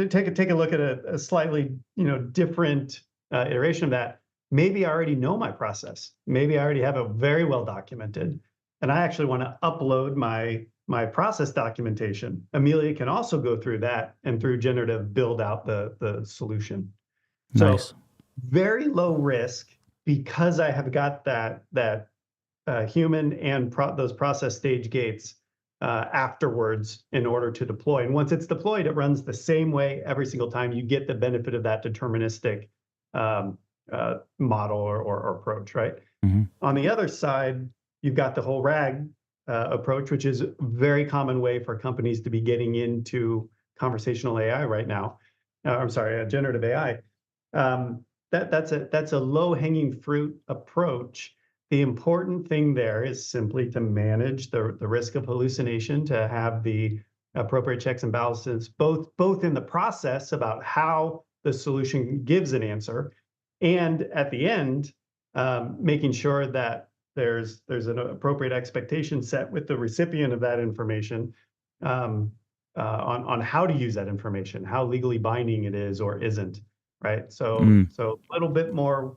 take a look at a slightly different iteration of that. Maybe I already know my process. Maybe I already have it very well documented. and I actually want to upload my process documentation. Amelia can also go through that and through generative build out the solution. Nice. So very low risk because I have got that human and those process stage gates afterwards in order to deploy. And once it's deployed, it runs the same way every single time. You get the benefit of that deterministic model or approach, right? Mm-hmm. On the other side, you've got the whole RAG approach, which is a very common way for companies to be getting into conversational AI right now. I'm sorry, generative AI. That's a low-hanging fruit approach. The important thing there is simply to manage the risk of hallucination, to have the appropriate checks and balances, both in the process about how the solution gives an answer, and at the end, making sure that there's an appropriate expectation set with the recipient of that information on how to use that information, how legally binding it is or isn't, right? So a little bit more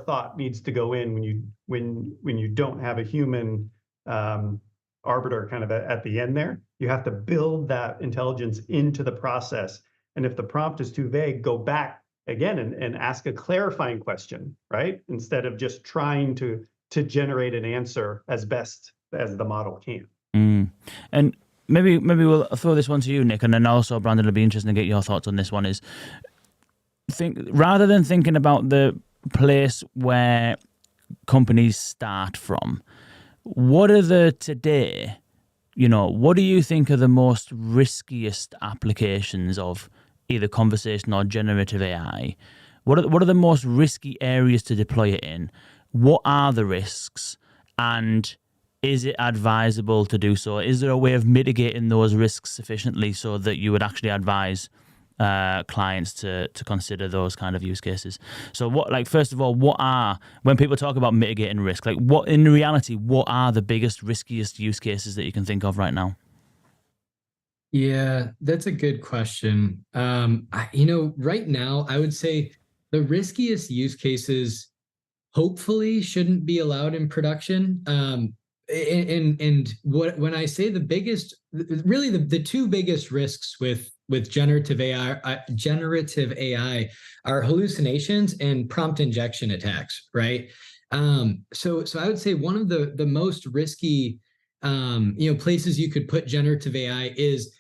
thought needs to go in when you don't have a human arbiter kind of at the end there. You have to build that intelligence into the process. And if the prompt is too vague, go back again and ask a clarifying question, right? Instead of just trying to generate an answer as best as the model can. And maybe we'll throw this one to you, Nick, and then also, Brandon, it'll be interesting to get your thoughts on this one. Is rather than thinking about the place where companies start from, what do you think are the most riskiest applications of either conversational or generative AI? What are the most risky areas to deploy it in? What are the risks, and is it advisable to do so? Is there a way of mitigating those risks sufficiently so that you would actually advise clients to consider those kind of use cases? So first of all, when people talk about mitigating risk, what in reality, what are the biggest, riskiest use cases that you can think of right now? Yeah, that's a good question. Right now, I would say the riskiest use cases hopefully shouldn't be allowed in production. When I say the biggest, really the two biggest risks with generative AI are hallucinations and prompt injection attacks, right? So I would say one of the most risky places you could put generative AI is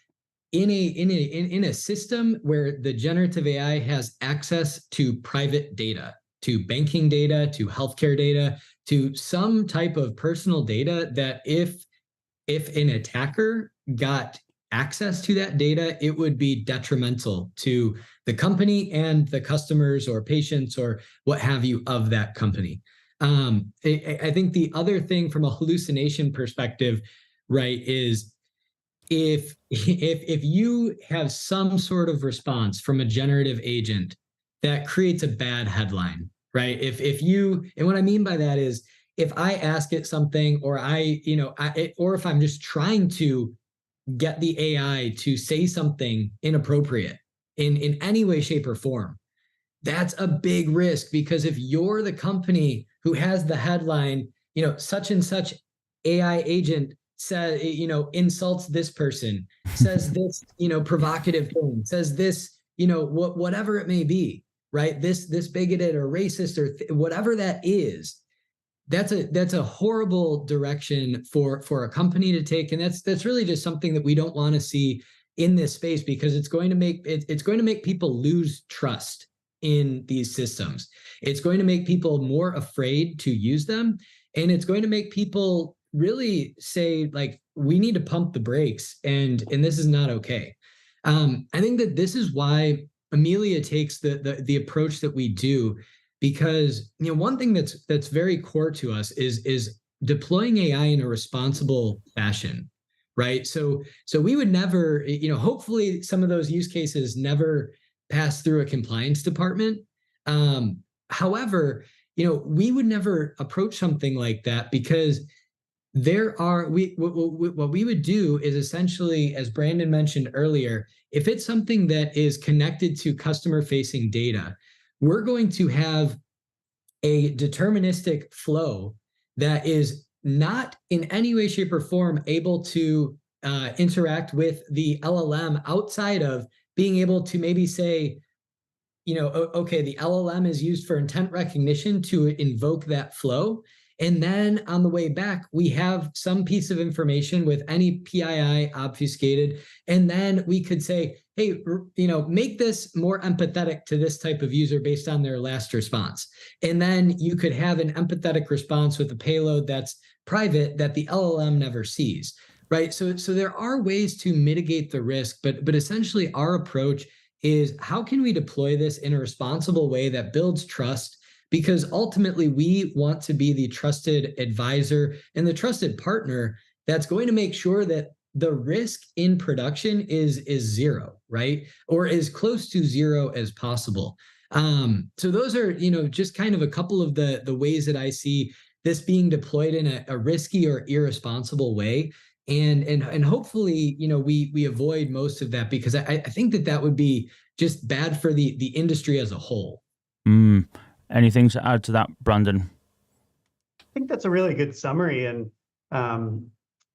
in a system where the generative AI has access to private data, to banking data, to healthcare data, to some type of personal data that if an attacker got access to that data, it would be detrimental to the company and the customers or patients or what have you of that company. I think the other thing from a hallucination perspective, right, is if you have some sort of response from a generative agent that creates a bad headline, right? And what I mean by that is if I ask it something, or or if I'm just trying to get the AI to say something inappropriate in any way, shape, or form, that's a big risk, because if you're the company who has the headline, such and such AI agent says, insults this person, says this, provocative thing, says this, whatever it may be, right? This bigoted or racist or whatever that is, that's a horrible direction for a company to take, and that's really just something that we don't want to see in this space, because it's going to make people lose trust in these systems. It's going to make people more afraid to use them, and it's going to make people really say, we need to pump the brakes, and this is not okay. I think that this is why Amelia takes the approach that we do, because one thing that's very core to us is deploying AI in a responsible fashion, right? So we would never, hopefully some of those use cases never pass through a compliance department. However, we would never approach something like that, because what we would do is essentially, as Brandon mentioned earlier, if it's something that is connected to customer facing data, we're going to have a deterministic flow that is not in any way, shape, or form able to interact with the LLM outside of being able to maybe say, okay, the LLM is used for intent recognition to invoke that flow. And then on the way back, we have some piece of information with any PII obfuscated. And then we could say, hey, make this more empathetic to this type of user based on their last response. And then you could have an empathetic response with a payload that's private that the LLM never sees, right? So there are ways to mitigate the risk, but essentially our approach is how can we deploy this in a responsible way that builds trust? Because ultimately we want to be the trusted advisor and the trusted partner that's going to make sure that the risk in production is zero, right? Or as close to zero as possible. So those are, just kind of a couple of the ways that I see this being deployed in a risky or irresponsible way. And hopefully, we avoid most of that, because I think that would be just bad for the industry as a whole. Anything to add to that, Brandon? I think that's a really good summary. And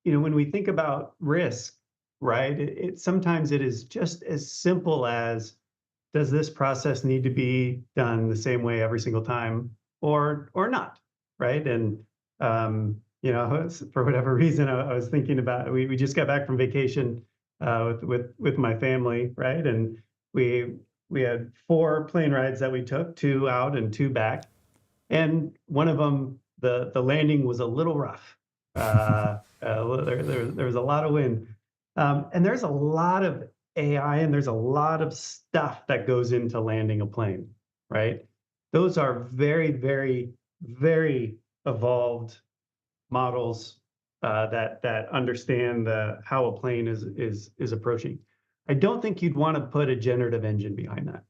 when we think about risk, right, it sometimes it is just as simple as, does this process need to be done the same way every single time, or not, right? And for whatever reason, I was thinking about, we just got back from vacation with my family, right? And we had 4 plane rides that we took, 2 out and 2 back. And one of them, the landing was a little rough. There was a lot of wind. And there's a lot of AI and there's a lot of stuff that goes into landing a plane, right? Those are very, very, very evolved models that understand how a plane is approaching. I don't think you'd want to put a generative engine behind that.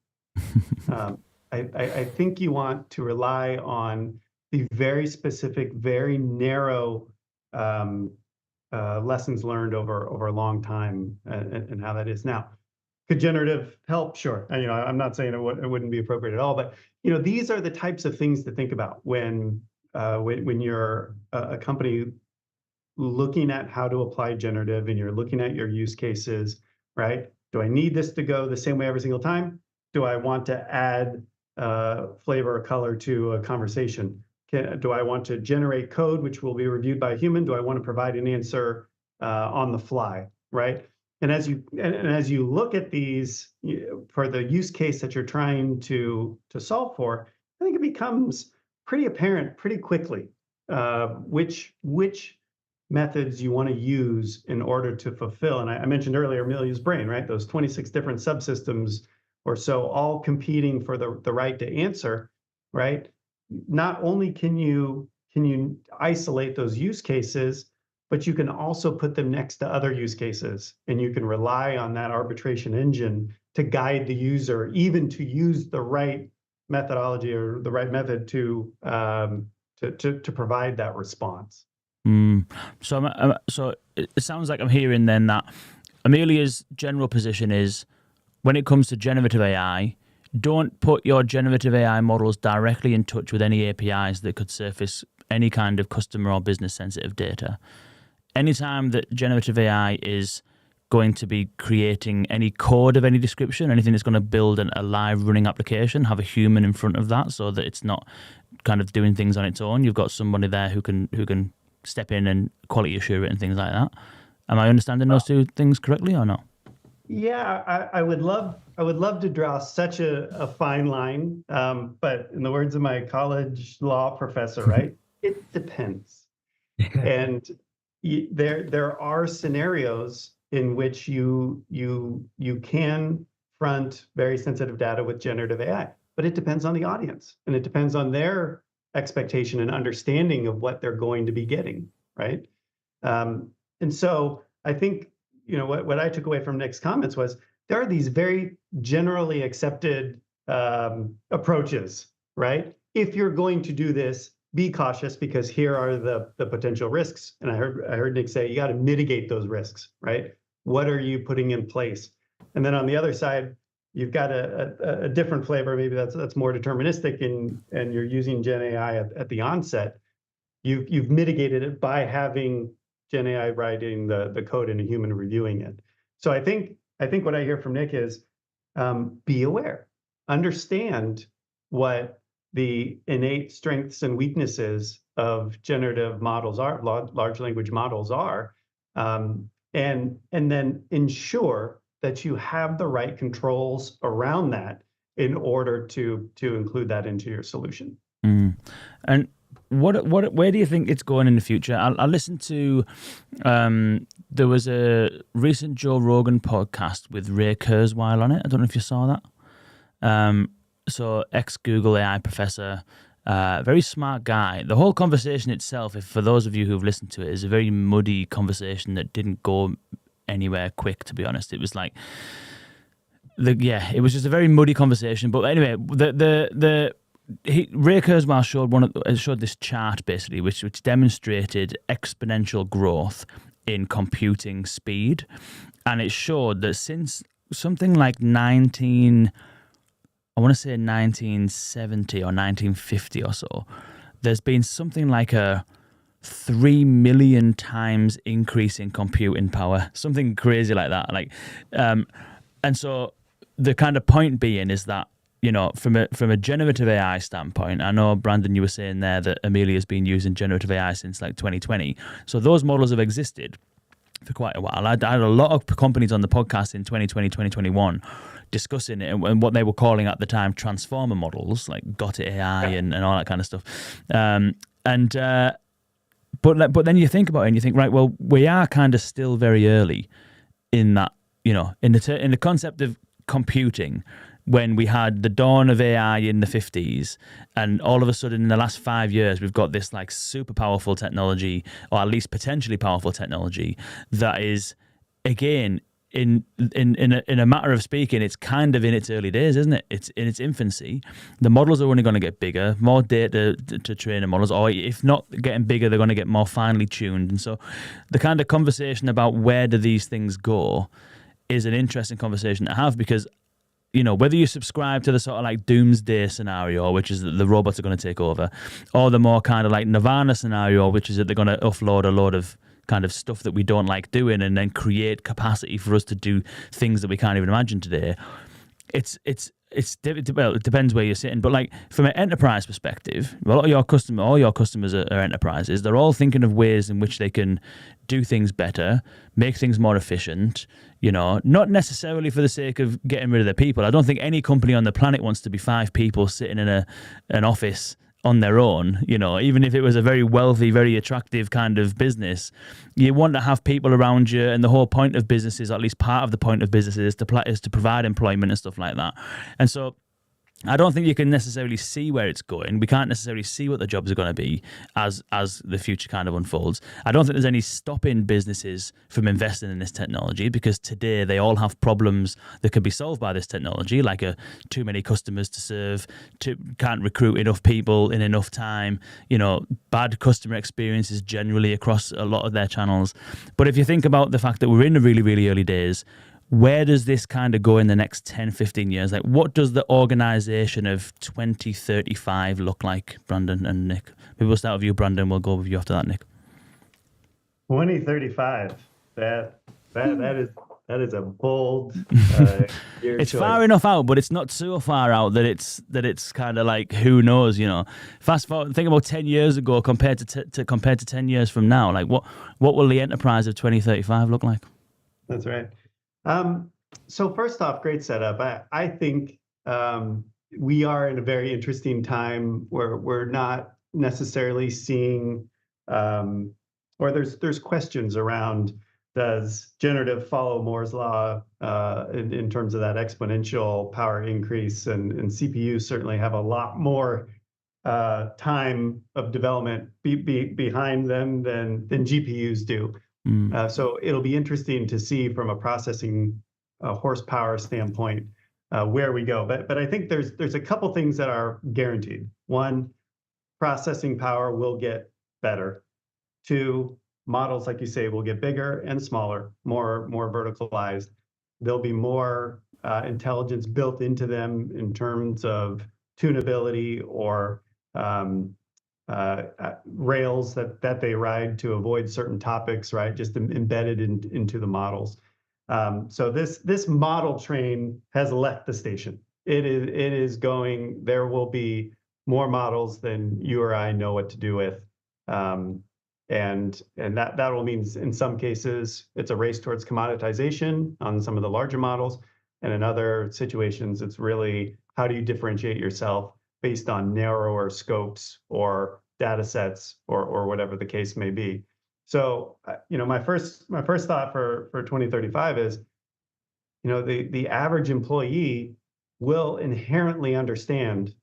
I think you want to rely on the very specific, very narrow lessons learned over a long time and how that is. Now, could generative help? Sure. I'm not saying it wouldn't be appropriate at all, but these are the types of things to think about when you're a company looking at how to apply generative and you're looking at your use cases, right? Do I need this to go the same way every single time? Do I want to add flavor or color to a conversation? Do I want to generate code which will be reviewed by a human? Do I want to provide an answer on the fly, right? And as you look at these for the use case that you're trying to solve for, I think it becomes pretty apparent pretty quickly which methods you want to use in order to fulfill. And I mentioned earlier Amelia's brain, right? Those 26 different subsystems or so, all competing for the right to answer, right? Not only can you isolate those use cases, but you can also put them next to other use cases, and you can rely on that arbitration engine to guide the user, even to use the right methodology or the right method to provide that response. So it sounds like I'm hearing then that Amelia's general position is, when it comes to generative AI, don't put your generative AI models directly in touch with any APIs that could surface any kind of customer or business sensitive data. Anytime that generative AI is going to be creating any code of any description, anything that's going to build a live running application, have a human in front of that so that it's not kind of doing things on its own. You've got somebody there who can step in and quality assure it and things like that. Am I understanding those two things correctly or not? Yeah, I would love to draw such a fine line, but in the words of my college law professor, right? It depends. And there are scenarios in which you can front very sensitive data with generative AI, but it depends on the audience and it depends on their expectation and understanding of what they're going to be getting, right? And so I think what I took away from Nick's comments was there are these very generally accepted approaches, right? If you're going to do this, be cautious because here are the potential risks. And I heard Nick say you got to mitigate those risks, right? What are you putting in place? And then on the other side, you've got a different flavor. Maybe that's more deterministic, and you're using Gen AI at the onset. you've mitigated it by having GenAI writing the code and a human reviewing it. So I think what I hear from Nick is be aware, understand what the innate strengths and weaknesses of generative models are, large language models are, and then ensure that you have the right controls around that in order to include that into your solution. And where do you think it's going in the future? I listened to there was a recent Joe Rogan podcast with Ray Kurzweil on it. I don't know if you saw that. So ex-Google AI professor, very smart guy. The whole conversation itself, for those of you who've listened to it, is a very muddy conversation that didn't go anywhere quick, to be honest. It was like it was just a very muddy conversation. But anyway, Ray Kurzweil showed this chart basically, which demonstrated exponential growth in computing speed, and it showed that since something like 1970 or 1950 or so, there's been something like a 3 million times increase in computing power, something crazy like that. And so the kind of point being is that, from a generative AI standpoint, I know, Brandon, you were saying there that Amelia has been using generative AI since like 2020. So those models have existed for quite a while. I had a lot of companies on the podcast in 2020, 2021 discussing it and what they were calling at the time transformer models, like Got AI and all that kind of stuff. But then you think about it and you think, right, well, we are kind of still very early in that, in the concept of computing, when we had the dawn of AI in the 50s, and all of a sudden in the last 5 years, we've got this like super powerful technology, or at least potentially powerful technology, that is, again, in a matter of speaking, it's kind of in its early days, isn't it? It's in its infancy. The models are only going to get bigger, more data to train the models, or if not getting bigger, they're going to get more finely tuned. And so the kind of conversation about where do these things go is an interesting conversation to have, because whether you subscribe to the sort of like doomsday scenario, which is that the robots are going to take over, or the more kind of like Nirvana scenario, which is that they're going to offload a load of kind of stuff that we don't like doing and then create capacity for us to do things that we can't even imagine today. Well, it depends where you're sitting, but like from an enterprise perspective, all your customers are enterprises. They're all thinking of ways in which they can do things better, make things more efficient, not necessarily for the sake of getting rid of their people. I don't think any company on the planet wants to be 5 people sitting in an office on their own, even if it was a very wealthy, very attractive kind of business. You want to have people around you, and the whole point of businesses, or at least part of the point of businesses, is to provide employment and stuff like that. And so I don't think you can necessarily see where it's going. We can't necessarily see what the jobs are going to be as the future kind of unfolds. I don't think there's any stopping businesses from investing in this technology, because today they all have problems that can be solved by this technology, like too many customers to serve, can't recruit enough people in enough time, bad customer experiences generally across a lot of their channels. But if you think about the fact that we're in the really, really early days, where does this kind of go in the next 10, 15 years? Like, what does the organization of 2035 look like, Brandon and Nick? Maybe we'll start with you, Brandon. We'll go with you after that, Nick. 2035. That is a bold year It's choice. far enough out, but it's not so far out that it's kind of like, who knows, Fast forward, think about 10 years ago compared to 10 years from now. Like, what will the enterprise of 2035 look like? That's right. So first off, great setup. I think we are in a very interesting time where we're not necessarily seeing, or there's questions around, does generative follow Moore's law in terms of that exponential power increase? And CPUs certainly have a lot more time of development behind them than GPUs do. So it'll be interesting to see from a processing horsepower standpoint where we go. But I think there's a couple things that are guaranteed. One, processing power will get better. Two, models, like you say, will get bigger and smaller, more verticalized. There'll be more intelligence built into them in terms of tunability or rails that they ride to avoid certain topics, right? Just embedded into the models. So this model train has left the station. It is going. There will be more models than you or I know what to do with, and that will mean in some cases it's a race towards commoditization on some of the larger models, and in other situations it's really how do you differentiate yourself based on narrower scopes or data sets or whatever the case may be. So, my first thought for 2035 is, the average employee will inherently understand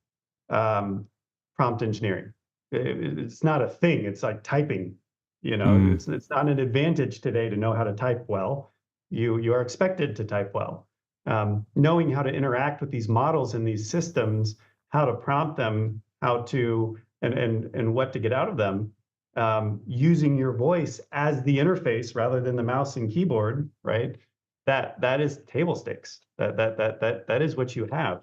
prompt engineering. It's not a thing. It's like typing. It's not an advantage today to know how to type well. You are expected to type well. Knowing how to interact with these models and these systems, how to prompt them, how to and what to get out of them, using your voice as the interface rather than the mouse and keyboard, right? That is table stakes. That is what you have.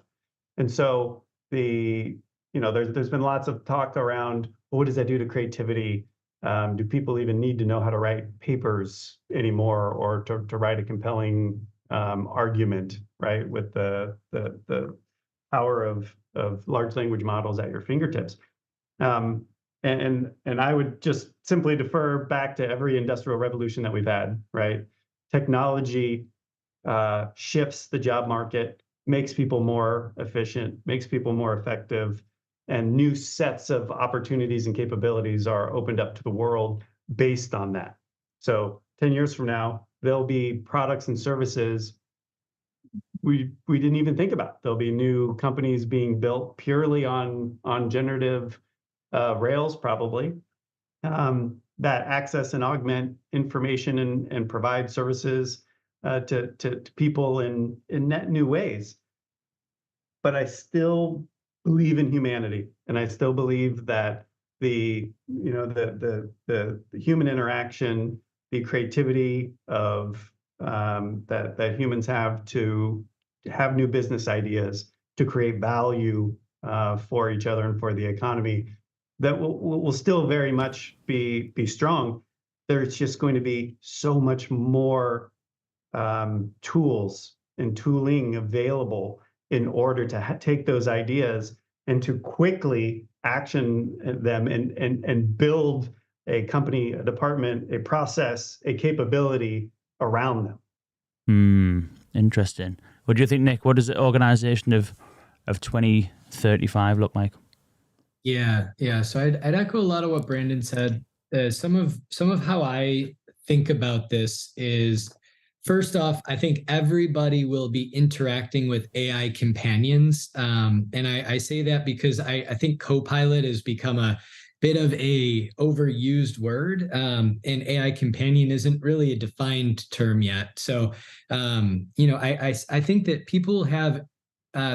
And so there's been lots of talk around, well, what does that do to creativity? Do people even need to know how to write papers anymore, or to write a compelling argument, right? With the power of large language models at your fingertips. And I would just simply defer back to every industrial revolution that we've had, right? Technology shifts the job market, makes people more efficient, makes people more effective, and new sets of opportunities and capabilities are opened up to the world based on that. So 10 years from now, there'll be products and services we didn't even think about. There'll be new companies being built purely on generative rails, probably, that access and augment information and provide services to people in net new ways. But I still believe in humanity, and I still believe that the human interaction, the creativity of that humans have to have new business ideas, to create value for each other and for the economy, that will still very much be strong. There's just going to be so much more tools and tooling available in order to take those ideas and to quickly action them and build a company, a department, a process, a capability around them. Interesting. What do you think, Nick? What does the organization of 2035 look like? Yeah. So I'd echo a lot of what Brandon said. Some of how I think about this is, first off, I think everybody will be interacting with AI companions. And I say that because I think Copilot has become a bit of a overused word, and AI companion isn't really a defined term yet. So, I think that people have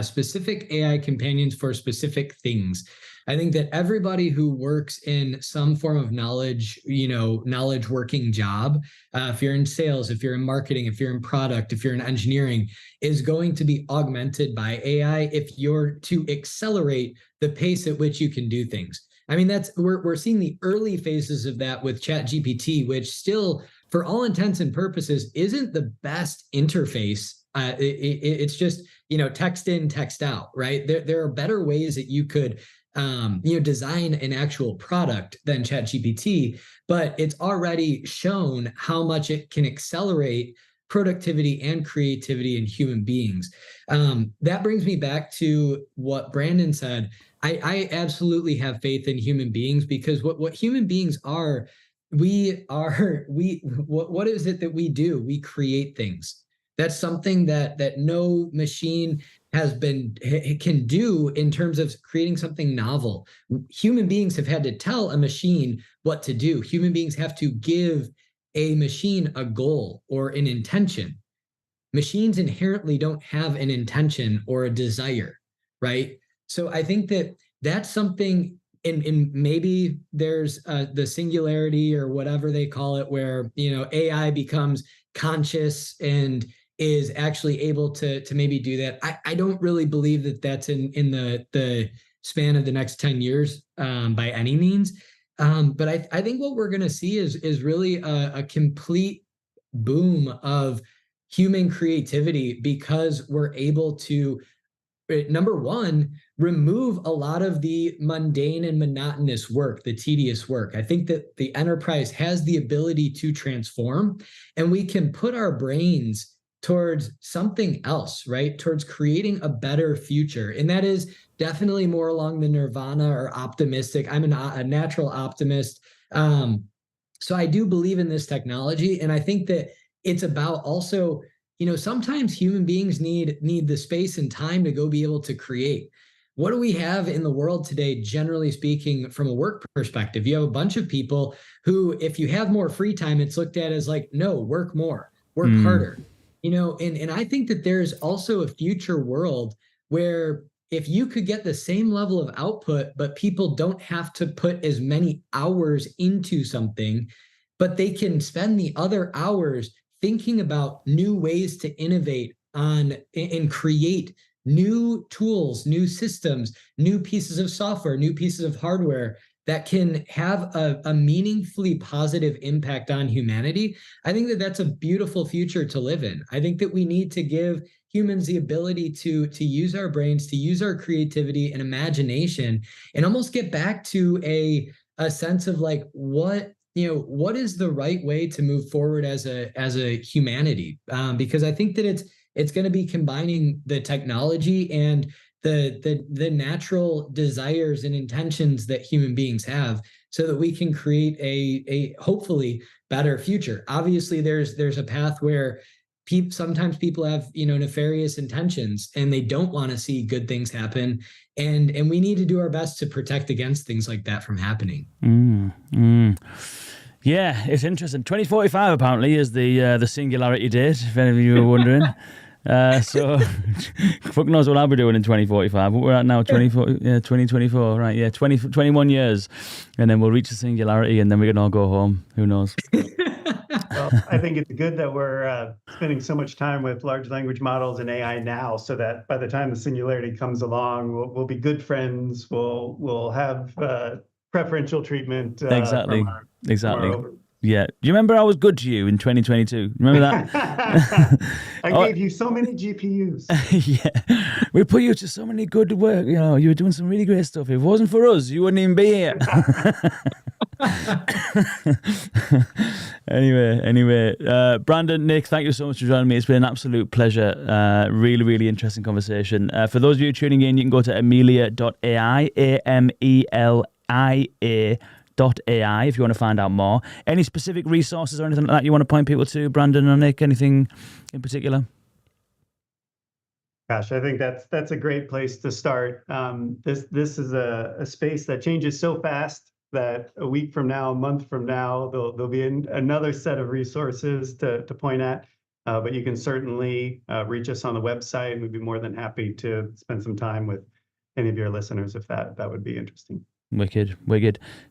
specific AI companions for specific things. I think that everybody who works in some form of knowledge working job, if you're in sales, if you're in marketing, if you're in product, if you're in engineering, is going to be augmented by AI if you're to accelerate the pace at which you can do things. I mean, we're seeing the early phases of that with ChatGPT, which still, for all intents and purposes, isn't the best interface. It's just, text in, text out, right? There are better ways that you could design an actual product than ChatGPT, but it's already shown how much it can accelerate productivity and creativity in human beings. That brings me back to what Brandon said. I absolutely have faith in human beings, because what human beings are, what is it that we do? We create things. That's something that no machine can do in terms of creating something novel. Human beings have had to tell a machine what to do. Human beings have to give a machine a goal or an intention. Machines inherently don't have an intention or a desire, right? So I think that's something, and maybe there's the singularity or whatever they call it, where AI becomes conscious and is actually able to maybe do that. I don't really believe that that's in the span of the next 10 years by any means. But I think what we're going to see is really a complete boom of human creativity, because we're able to, number one, remove a lot of the mundane and monotonous work, the tedious work. I think that the enterprise has the ability to transform, and we can put our brains towards something else, right? Towards creating a better future. And that is definitely more along the nirvana or optimistic. I'm a natural optimist. So I do believe in this technology. And I think that it's about also, sometimes human beings need the space and time to go be able to create. What do we have in the world today, generally speaking, from a work perspective? You have a bunch of people who, if you have more free time, it's looked at as like, no, work more, work harder. And I think that there's also a future world where if you could get the same level of output, but people don't have to put as many hours into something, but they can spend the other hours thinking about new ways to innovate on and create new tools, new systems, new pieces of software, new pieces of hardware that can have a meaningfully positive impact on humanity. I think that that's a beautiful future to live in. I think that we need to give humans the ability to use our brains, to use our creativity and imagination, and almost get back to a sense of like, what is the right way to move forward as a humanity? Because I think that it's going to be combining the technology and the natural desires and intentions that human beings have, so that we can create a hopefully better future. Obviously, there's a path where sometimes people have nefarious intentions and they don't want to see good things happen, and we need to do our best to protect against things like that from happening. Yeah, it's interesting. 2045 apparently is the singularity date, if any of you were wondering. So fuck knows what I'll be doing in 2045. What we're at now, 2024, right? Yeah, 21 years, and then we'll reach the singularity, and then we can all go home. Who knows? Well, I think it's good that we're spending so much time with large language models and AI now, so that by the time the singularity comes along, we'll be good friends. We'll have preferential treatment. Exactly. From our Yeah. Do you remember I was good to you in 2022? Remember that? I gave you so many GPUs. Yeah. We put you to so many good work. You were doing some really great stuff. If it wasn't for us, you wouldn't even be here. Anyway, Brandon, Nick, thank you so much for joining me. It's been an absolute pleasure. Really, really interesting conversation. For those of you tuning in, you can go to amelia.ai, amelia.ai, if you want to find out more. Any specific resources or anything like that you want to point people to, Brandon or Nick? Anything in particular? Gosh, I think that's a great place to start. This is a space that changes so fast that a week from now, a month from now, there'll be another set of resources to point at. But you can certainly reach us on the website. We'd be more than happy to spend some time with any of your listeners if that would be interesting. Wicked.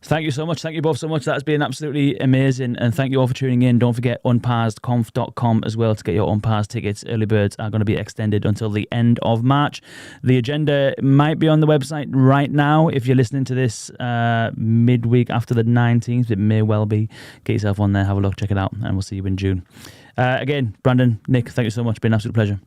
Thank you so much. Thank you both so much. That's been absolutely amazing. And thank you all for tuning in. Don't forget unparsedconf.com as well to get your Unparsed tickets. Early birds are going to be extended until the end of March. The agenda might be on the website right now. If you're listening to this midweek after the 19th, it may well be. Get yourself on there, have a look, check it out, and we'll see you in June. Again, Brandon, Nick, thank you so much. It's been an absolute pleasure.